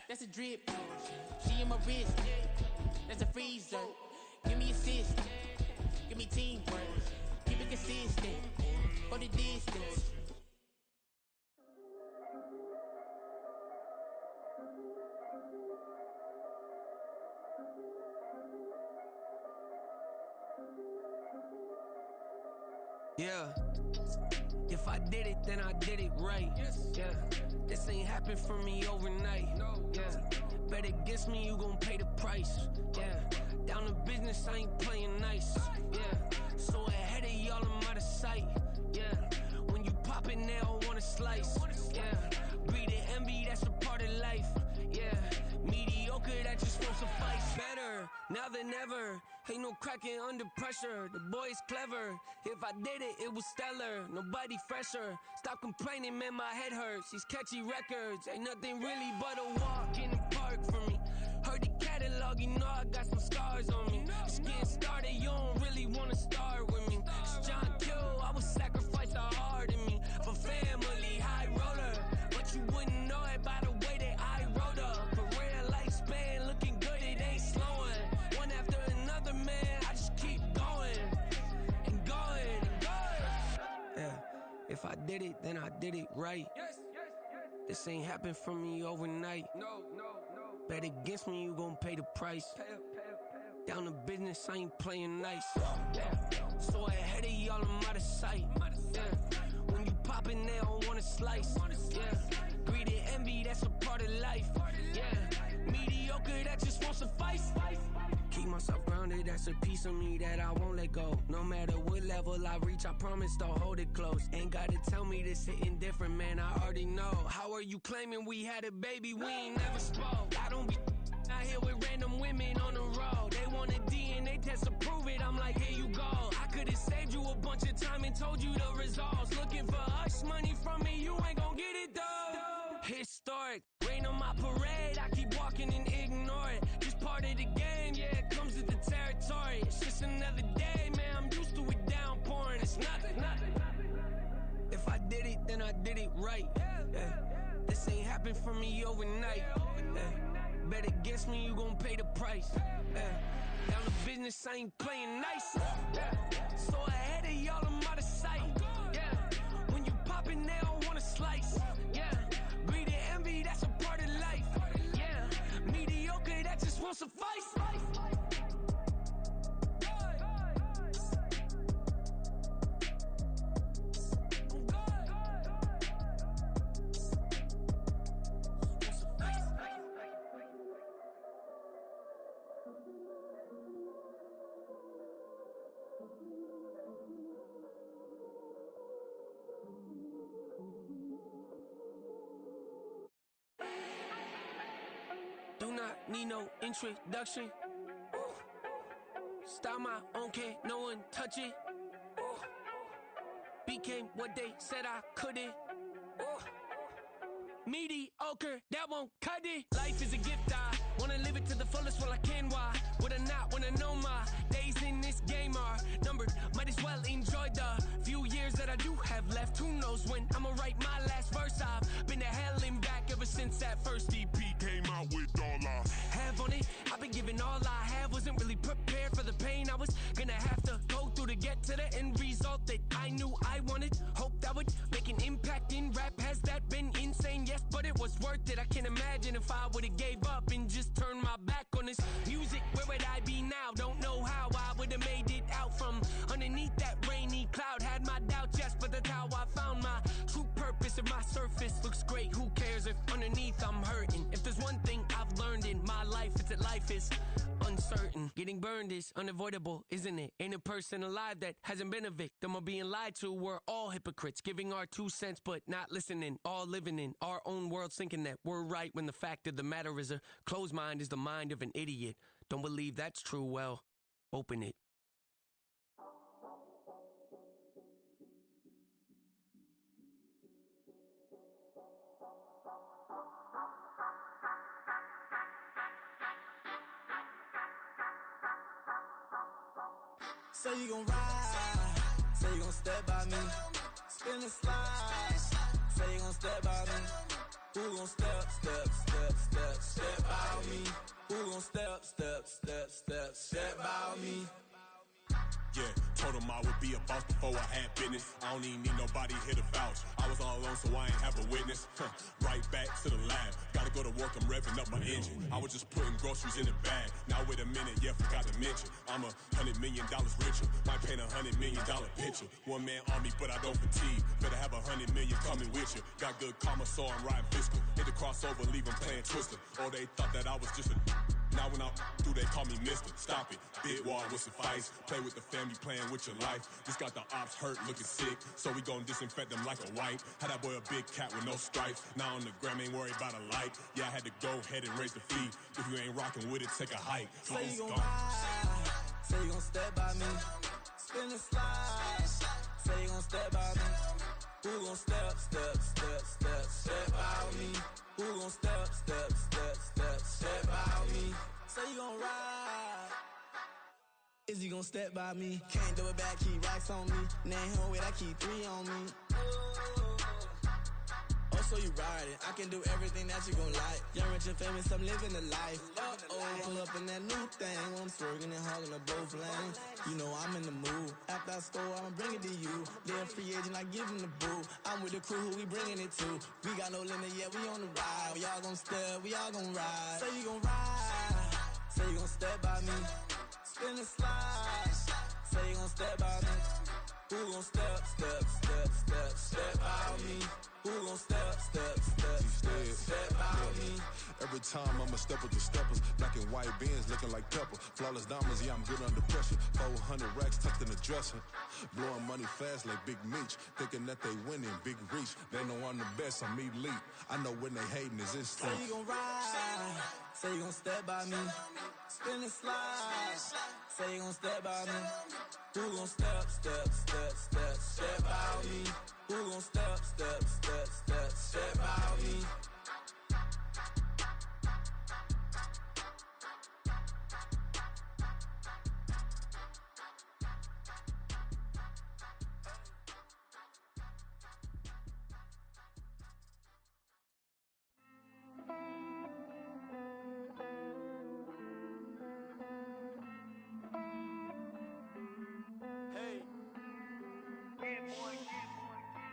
That's a drip. She in my wrist. That's a freezer. Give me assist. Give me teamwork. Keep it consistent. For the distance. Yeah. If I did it, then I did it right. Yeah. This ain't happened for me overnight. Yeah. Bet against me, you gon' pay the price. Yeah. Down to business, I ain't playing nice. Yeah. So ahead of y'all, I'm out of sight. Yeah. When you pop it, they don't wanna slice. Yeah. Breed and envy, that's a part of life. Yeah. Mediocre, that just won't suffice. Better now than ever. Ain't no cracking under pressure. The boy's clever. If I did it, it was stellar. Nobody fresher. Stop complaining, man, my head hurts. These catchy records ain't nothing really but a walk in the park for me. Heard the catalog, you know I got some scars on me. The skin getting started, you don't really wanna start with me. It's John Kill, I would sacrifice the heart in me for family, high roller. But you wouldn't know it by the way that I wrote up. Career lifespan looking good, it ain't slowing. One after another, man, I just keep going and going and going. Yeah, if I did it, then I did it right. This ain't happened for me overnight. No. Bet against me, you gon' pay the price. Down to business, I ain't playing nice. So ahead of y'all, I'm out of sight. When you poppin', they don't wanna slice. Greed and envy, that's a part of life. Mediocre, that just won't suffice. Keep myself grounded, that's a piece of me that I won't let go. No matter what level I reach, I promise to hold it close. Ain't gotta tell me this hitting different, man, I already know. How are you claiming we had a baby, we ain't never spoke? I don't be out here with random women on the road. They want a DNA test to prove it, I'm like, here you go. I could've saved you a bunch of time and told you the results. Looking for hush money from me, you ain't gon' get it though. Historic, rain on my parade, I keep walking and ignore it. Just part of the game, yeah, it comes with the territory. It's just another day, man, I'm used to it downpouring. It's nothing. If I did it, then I did it right. This ain't happened for me overnight. Bet against me, you gon' pay the price. Down to business, I ain't playing nice. So ahead of y'all, I'm out of sight. When you poppin', they don't wanna slice. Greed and envy, that's a part of life. Mediocre, that just won't suffice. Do not need no introduction. Style my own, can't no one touch it. Became what they said I couldn't. Mediocre, that won't cut it. Life is a gift, I wanna live it to the fullest while I can. Why would I not wanna know my days in this game are numbered? Might as well enjoy the few years that I do have left. Who knows when I'ma write my last verse? I've been to hell and back ever since that first EP came out with all I have on it. I've been giving all I have, wasn't really prepared for the pain I was gonna have to go through to get to the end result that I knew I wanted. Hoped I would make an impact in rap. Has that been insane? Yes, but it was worth it. I can't imagine if I would've gave up and just turned my back on this music. Where would I be now? Don't know how I would've made it out from underneath that rainy cloud. Had my doubts, yes, but that's how I found my true purpose. If my surface looks great, who cares if underneath I'm hurting? If there's one thing I've learned in my life, it's that life is uncertain. Getting burned is unavoidable, isn't it? Ain't a person alive that hasn't been a victim of being lied to. We're all hypocrites, giving our 2 cents but not listening. All living in our own world, thinking that we're right when the fact of the matter is a closed mind is the mind of an idiot. Don't believe that's true? Well, open it. Say you gon' ride, say you gon' step by me, spin and slide, say you gon' step by me, who gon' step by me, who gon' step by me. Yeah, told him I would be a boss before I had business. I don't even need nobody here to vouch. I was all alone, so I ain't have a witness. Right back to the lab. Gotta go to work, I'm revving up my engine. I was just putting groceries in the bag. Now wait a minute, yeah, forgot to mention. I'm $100 million richer. Might paint $100 million picture. One man army, but I don't fatigue. Better have 100 million coming with you. Got good karma, so I'm riding fiscal. Hit the crossover, leave them playing Twister. Oh, they thought that I was just a... Now when I do, they call me Mister. Stop it, big wall would suffice. Play with the family, playing with your life. This got the ops hurt, looking sick. So we gon' disinfect them like a wipe. Had that boy a big cat with no stripes. Now on the gram, ain't worried about a light. Yeah, I had to go ahead and raise the fee. If you ain't rocking with it, take a hike. Say you gon' ride, say you gon' step by me, spin and slide. Say you gon' step by me, who gon' step by me, who gon' step by me. Say you gon' ride. Is gon' step by me. Can't do it back, keep racks on me. Name home with, I keep 3 on me. Oh, so you riding. I can do everything that you gon' like. Young, rich, and famous, I'm living the life. Pull up in that new thing. When I'm swerving and hogging up both lanes. You know I'm in the mood. After I score, I'ma bring it to you. They're a free agent, I give them the boo. I'm with the crew, who we bringing it to. We got no limit, yeah, we on the ride. We all gon' step, we all gon' ride. Say you gon' ride. Say you gon' step by me. Spin and slide. Say you gon' step by me. Who gon' step by me? Who gon' step by me? Every time I'ma step with the steppers. Black and white beans looking like pepper. Flawless diamonds, yeah, I'm good under pressure. 400 racks tucked in the dresser. Blowing money fast like Big Meech. Thinking that they winning, big reach. They know I'm the best, I'm elite. I know when they hating is instinct. Say you gon' ride. Say you gon' step by me. Spin and slide. Say you gon' step by me. Who gon' step by me? Who gon' step by me?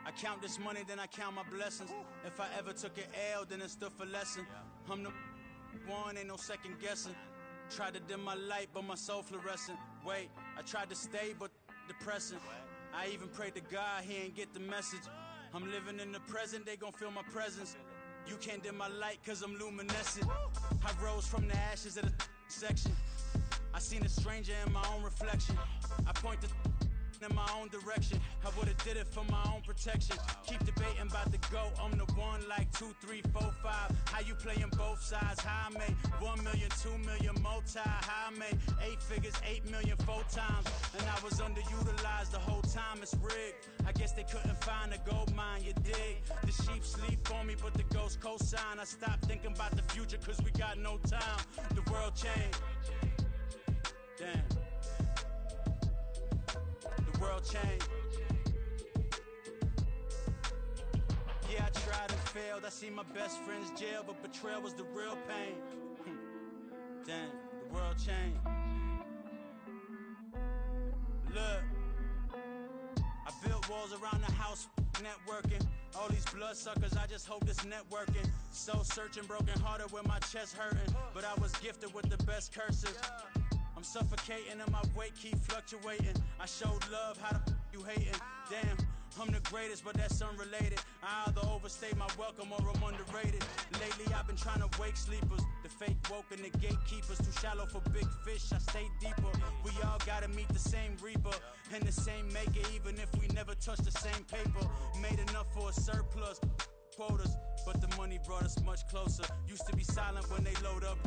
I count this money, then I count my blessings. If I ever took an L, then it stood for lesson. I'm the one, ain't no second guessing. Tried to dim my light, but my soul fluorescent. Wait, I tried to stay, but depressing. I even prayed to God, he ain't get the message. I'm living in the present, they gon' feel my presence. You can't dim my light, cause I'm luminescent. I rose from the ashes of the section. I seen a stranger in my own reflection. I point the in my own direction. I would've did it for my own protection. Keep debating about the GOAT. I'm the one like 2, 3, 4, 5. How you playing both sides? How I made 1 million, 2 million, multi. How I made 8 figures, 8 million, 4 times. And I was underutilized the whole time. It's rigged. I guess they couldn't find a gold mine, you dig? The sheep sleep on me, but the ghost cosign. I stopped thinking about the future, cause we got no time. The world changed. Damn. The world changed. Yeah, I tried and failed. I seen my best friends jail, but betrayal was the real pain. Damn, the world changed. Look, I built walls around the house, networking. All these bloodsuckers, I just hope this networking. Soul searching, broken hearted with my chest hurting. But I was gifted with the best curses. I'm suffocating and my weight keep fluctuating. I showed love, how the you hating? Damn, I'm the greatest, but that's unrelated. I either overstay my welcome or I'm underrated. Lately I've been trying to wake sleepers. The fake woke and the gatekeepers. Too shallow for big fish, I stay deeper. We all gotta meet the same reaper and the same maker, even if we never touch the same paper. Made enough for a surplus quotas, but the money brought us much closer. Used to be silent when they load up.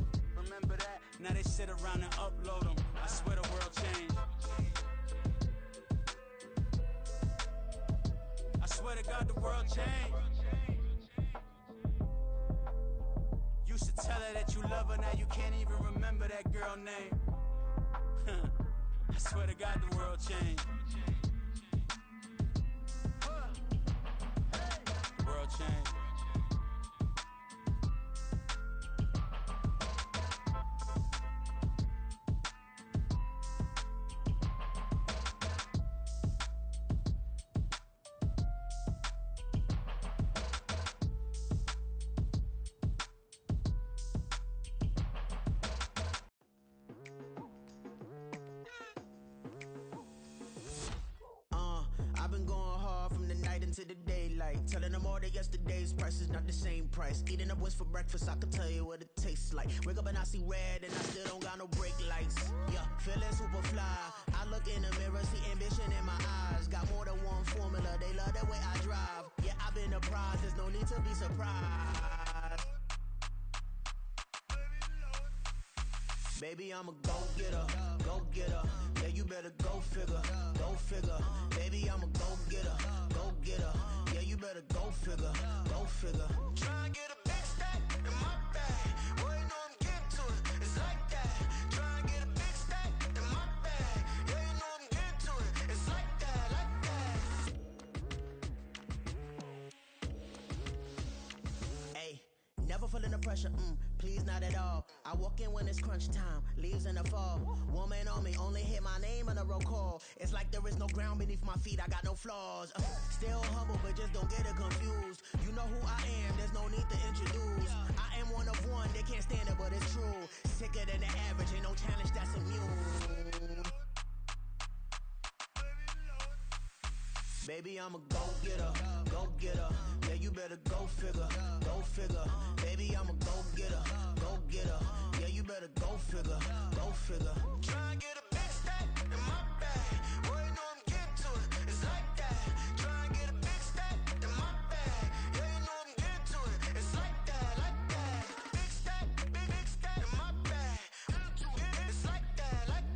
Remember that? Now they sit around and upload them. I swear the world changed. I swear to God the world changed. Used to tell her that you love her, now you can't even remember that girl name. I swear to God the world changed. The world changed. I've been going hard from the night into the daylight. Telling them all that yesterday's price is not the same price. Eating up what's for breakfast, I can tell you what it tastes like. Wake up and I see red and I still don't got no brake lights. Yeah, feeling super fly. I look in the mirror, see ambition in my eyes. Got more than one formula, they love the way I drive. Yeah, I've been apprised, there's no need to be surprised. Baby, I'm a go-getter, go-getter. Yeah, you better go figure, go figure. Baby, I'm a go-getter, go-getter. Yeah, you better go figure, go figure. Try and get a big stack in my bag. Boy, you know I'm getting to it, it's like that. Try and get a big stack in my bag. Yeah, pressure, please not at all. I walk in when it's crunch time, leaves in the fall. Woman on me, only hit my name on a roll call. It's like there is no ground beneath my feet, I got no flaws. Still humble, but just don't get it confused. You know who I am, there's no need to introduce. I am one of one, they can't stand it, but it's true. Sicker than the average, ain't no challenge that's immune. Baby, I'm a go-getter, go-getter. Yeah, you better go figure, go figure. Baby, I'm a go-getter, go-getter. Yeah, you better go figure, go figure. Try and get a big stack in my bag. Boy, you know I'm getting to it, it's like that. Try and get a big stack in my bag. Yeah, you know I'm getting to it, it's like that, like that. Big stack in my bag. It's like that, like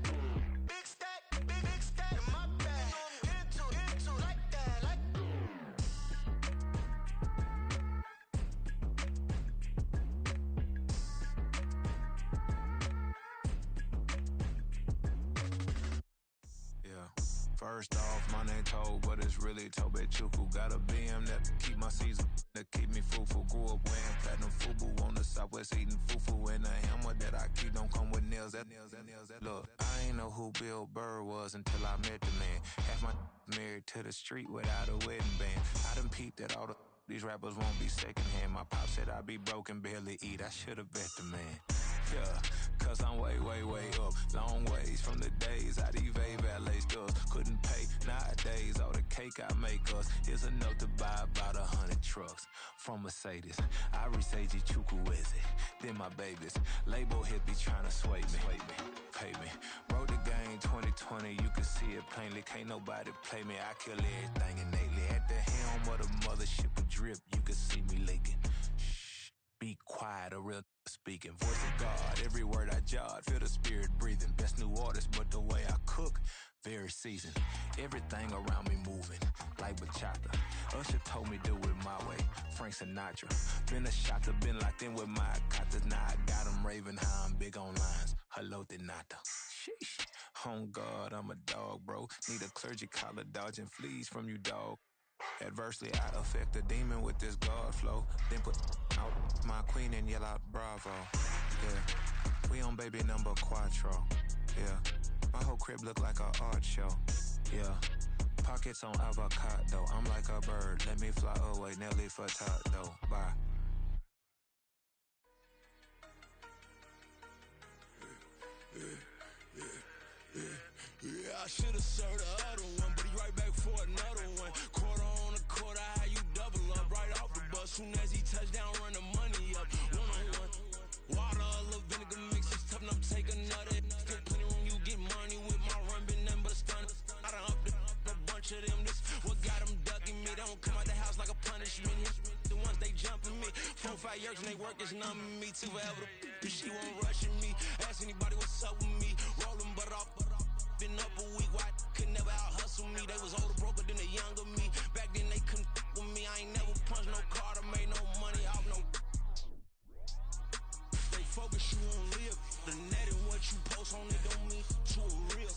big stack in my bag. You know I'm getting to it, like that, like. First off, my name Toe, but it's really Tobe Chuku. Got a BM that keep my season, that keep me fruitful. Grew up wearing platinum FUBU on the Southwest eating fufu. And the hammer that I keep don't come with nails. Look, I ain't know who Bill Burr was until I met the man. Half my married to the street without a wedding band. I done peeped that all these rappers won't be secondhand. My pop said I'd be broken, barely eat. I should've bet the man. Yeah, cause I'm way, way, way up. Long ways from the days I evade valet stores. Couldn't pay nowadays. All the cake I make us is enough to buy about 100 trucks from Mercedes. I resage Chukwueze, then my babies. Label hit be trying to sway me, pay me. Wrote the game 2020, you can see it plainly. Can't nobody play me. I kill everything innately. At the helm of the mothership with drip, you can see me leaking. Shh, be quiet, a real speaking. Voice of God, every word I jot, feel the spirit breathing. Best new artist, but the way I cook, very seasoned. Everything around me moving, like bachata. Usher told me do it my way, Frank Sinatra. Been a shotter, been locked in with my katas. Now I got them raving how I'm big on lines. Hello, Denata. Sheesh. On God, I'm a dog, bro. Need a clergy collar, dodging fleas from you, dog. Adversely, I affect the demon with this God flow. Then put out my queen and yell out bravo. Yeah, we on baby number quattro. Yeah, my whole crib look like a art show. Yeah, pockets on avocado. I'm like a bird, let me fly away. Nelly Furtado, bye. Yeah, I should've served the other one, but he right back for another one. Quarter on a quarter, how you double up right off the bus. Soon as he touch down, run the money up. One-on-one. Water, a little vinegar mix, it's tough enough to take another. Still plenty room, you get money with my run, been nothing but a stun. I done up a bunch of them, this what got them ducking me. They don't come out the house like a punishment. The ones they jumping me. 4-5 years and they work is numbing me. Too forever, she won't rushing me. Ask anybody what's up with me. Rolling but off. Been up a week, why could never out hustle me? They was older, broker than the younger me. Back then they couldn't with me. I ain't never punched no card or made no money off no. They focus, you won't live. The net and what you post on it don't mean to a real.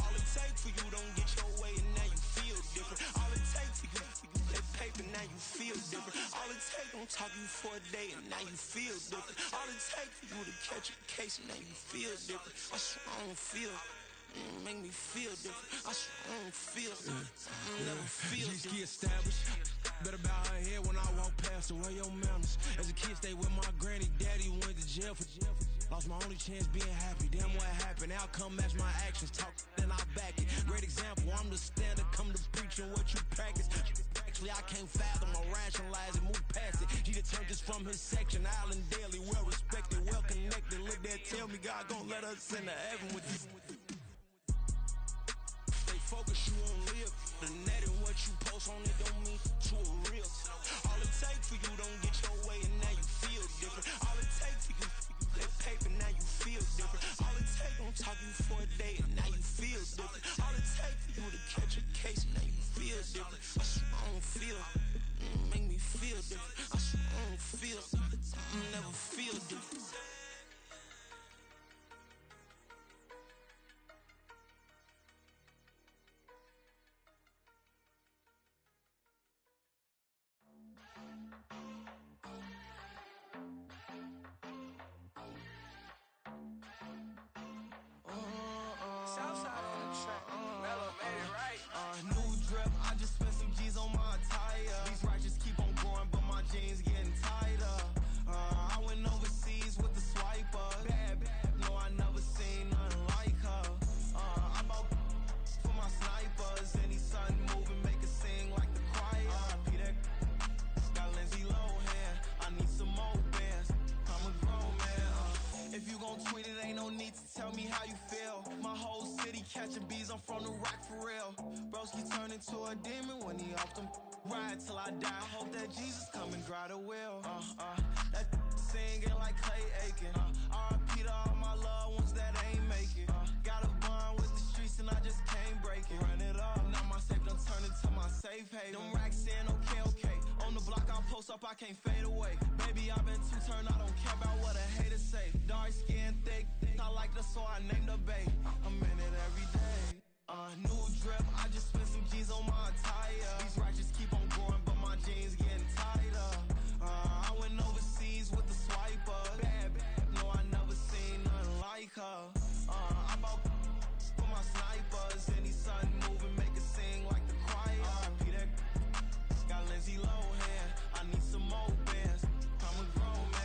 All it take for you don't get your way and now you feel different. All it take for you that paper, now you feel different. All it take don't talk you for a day and now you feel different. All it take for you to catch a case and now you feel different. I swear I don't feel. Make me feel different. I swear I don't feel. Never feel different. Established. Better bow her head when I walk past her. Where your manners? As a kid, stayed with my granny. Daddy went to jail for. Lost my only chance being happy. Damn, what happened? Outcome match my actions. Talk, then I back it. Great example. I'm the standard. Come to preaching what you practice. Actually, I can't fathom or rationalize it. Move past it. He determined just from his section. Island daily, well respected, well connected. Look there, tell me God gon' let us into heaven with this. Focus, you won't live. The net and what you post on it don't mean to a real. All it take for you don't get your way and now you feel different. All it take for you that paper, now you feel different. All it take don't talk you for a day and now you feel different. All it take for you to catch a case and now you feel different. I swear I don't feel. Make me feel different. I swear I don't feel. Never feel different. I just spent some G's on my attire. These righteous keep on going, but my jeans getting tighter. I went overseas with the swiper. Bad, no, I never seen nothing like her. I bought for my snipers. Any sudden moving, make it sing like the choir. Peter got Lindsay Lohan. I need some more bands. I'm a grown man. If you gon' tweet it, ain't no need to tell me how you feel. My whole city catching bees, I'm from the rock for real. Broski turned into a demon when he off them. Ride till I die. Hope that Jesus come and grab the wheel. That singing like Clay Aiken. R.I.P. to all my loved ones that ain't make it. Got a bond with the streets and I just can't break it. Run it up, now my safe done turned into my safe haven. Them racks in, okay. On the block I post up, I can't fade away. Baby, I've been too turned, I don't care about what a hater say. Dark skin, thick, I like the so I named the bae. I'm in it every day. New drip, I just spent some G's on my attire. These righteous keep on going, but my jeans getting tighter. I went overseas with the swiper. Bad, no, I never seen nothing like her. I bought for my snipers. Any sudden moving, make it sing like the choir. Peter got Lindsay Lohan. I need some more bands. I'm a grown man.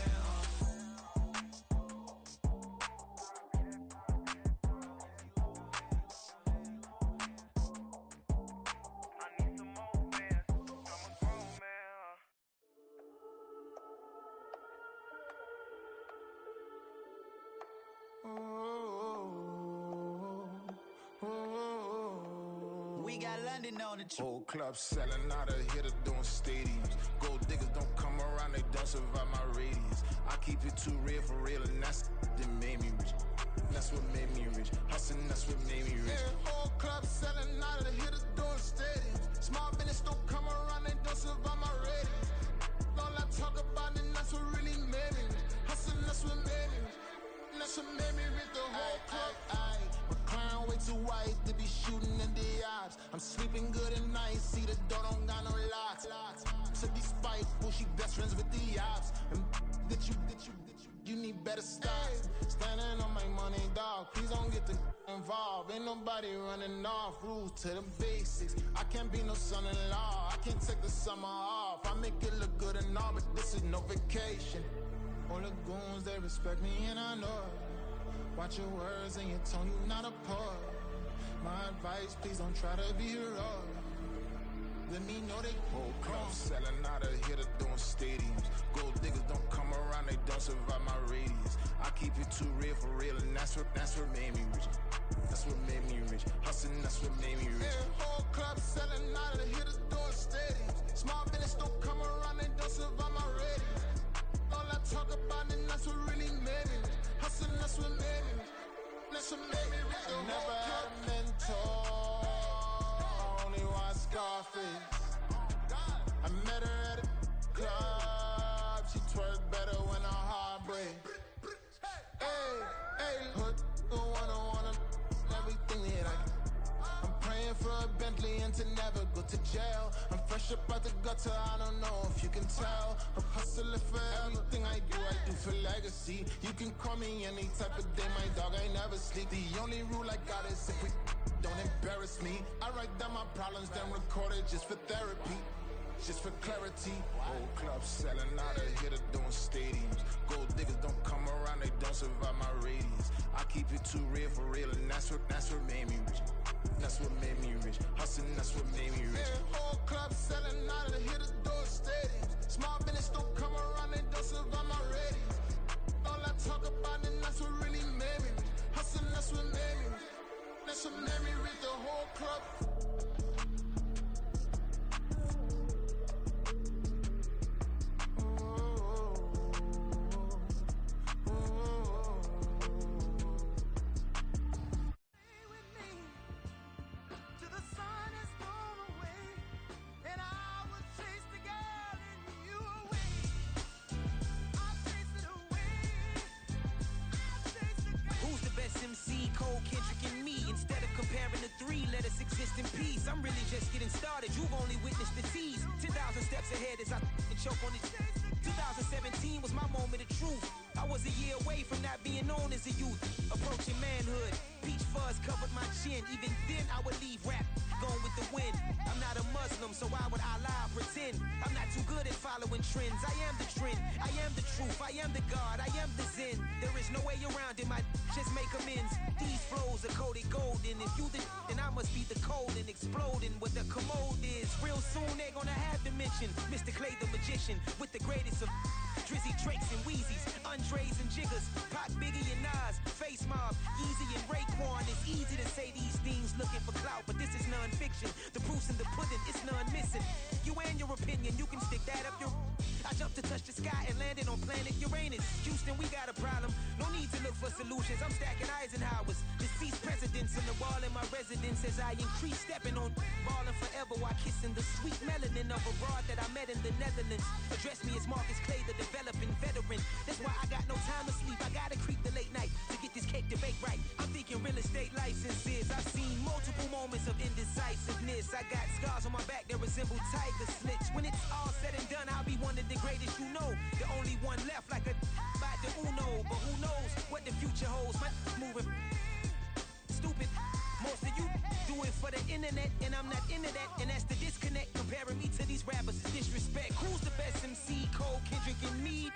We got London on the trip. Whole club selling out of hitter doing stadiums. Gold diggers don't come around, they don't survive my radius. I keep it too real for real, and that's that made me rich. That's what made me rich. Hustling, that's what made me rich. Yeah, whole club selling out of hitters doing stadiums. Small business don't come around, they don't survive my radius. All I talk about, and that's what really made me rich. Hustling, that's what made me rich. That's what made me rich. The whole club. My clown way too white to be shooting in the eyes. I'm sleeping good at night, see the door don't got no locks. So these spiteful, she best friends with the ops. And that you need better stocks. Standing on my money, dog. Please don't get involved. Ain't nobody running off. Rules to the basics. I can't be no son-in-law. I can't take the summer off. I make it look good and all, but this is no vacation. All the goons, they respect me and I know it. Watch your words and your tone, you not a poet. My advice, please don't try to be heroic. Let me know they whole club selling out of hitter doing stadiums. Gold diggers don't come around, they don't survive my radius. I keep it too real for real, and that's what made me rich. That's what made me rich. Hustling, that's what made me rich. Yeah, whole club selling out of hitters doing stadiums. Small business don't come around, they don't survive my radius. All I talk about, and that's what really made me rich. Hustling, that's what made me rich. That's what made me rich. I never had a mentor. I only watch Scarface. I met her at a club. She twerk better when her heart breaks. Hey, hood, wanna everything that I'm praying for a Bentley and to never go to jail. I'm fresh up out the gutter, I don't know if you can tell. I'm hustling for everything I do for legacy. You can call me any type of day, my dog, I never sleep. The only rule I got is if we don't embarrass me. I write down my problems, then record it just for therapy. Just for clarity. Whole club selling out of hitter doing stadiums. Gold diggers don't come around, they don't survive my radius. I keep it too real for real, and that's what made me rich. That's what made me rich. Hustling, that's what made me rich. Yeah, whole club selling out of hitters doing stadiums. Small business don't come around, they don't survive my radius. All I talk about, and that's what really made me rich. Hustling, that's what made me rich. That's what made me rich. The whole club. Exist in peace. I'm really just getting started. You've only witnessed the tease. 10,000 steps ahead as I choke on it. 2017 was my moment of truth. I was a year away from not being known as a youth. Approaching manhood. Peach fuzz covered my chin. Even then, I would leave rap going with the wind. I'm not a Muslim, so why would Allah pretend? I'm not too good at following trends. I am the trend. I am the truth. I am the God. I am the Zen. There is no way around it. My just make amends. These flows are coated golden. If you the then I must be the cold and exploding what the commode is. Real soon they're gonna have to mention Mr. Clay the magician with the greatest of Drizzy Drakes and Wheezies, Andres and Jiggers, Pac, Biggie and Nas, Face Mob, Easy and Raekwon. It's easy to say these things looking for clout, but this is non-fiction. The proof's in the pudding, it's none missing. You and your opinion, you can stick that up your... I jumped to touch the sky and landed on planet Uranus. Houston, we got a problem. No need to look for solutions. I'm stacking Eisenhowers. Deceased presidents on the wall in my residence as I increase stepping on ballin' forever while kissing the sweet melanin of a broad that I met in the Netherlands. Address me as Marcus Clay, the developing veteran. That's why I got no time to sleep. I gotta creep the late night to get this cake to bake right. I'm thinking real estate licenses. I've seen multiple moments of indecisiveness. I got scars on my back that resemble tiger slits. When it's all said and done, I'll be one of the greatest you know. The only one left like a by the Uno. But who knows what the future holds. My moving stupid. Most of you do it for the internet, and I'm not into that, and that's the disconnect. Comparing me to these rappers is disrespect. Who's the best MC? Cole, Kendrick, and me?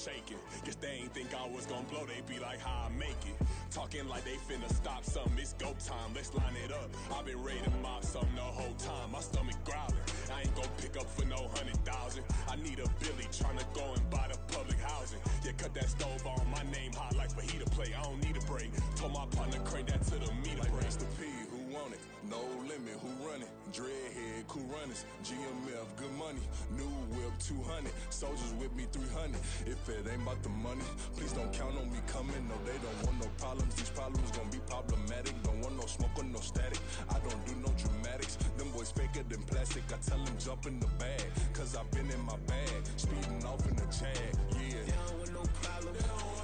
shaking. Guess they ain't think I was gonna blow, they be like, how I make it. Talking like they finna stop something, it's go time, let's line it up. I've been ready to mop something the whole time, my stomach growling. I ain't gonna pick up for no 100,000. I need a Billy tryna go and buy the public housing. Yeah, cut that stove on, my name hot like fajita plate. I don't need a break. Told my partner crank that to the meter break. Mr. P, who want it? No limit, who running? Dreadhead, cool runners. GMF, good money. New whip, 200. Soldiers with me, 300. If it ain't about the money, please don't count on me coming. No, they don't want no problems. These problems gon' be problematic. Don't want no smoke or no static. I don't do no dramatics. Them boys faker than plastic. I tell them jump in the bag, cause I've been in my bag. Speeding off in the Jag. Yeah,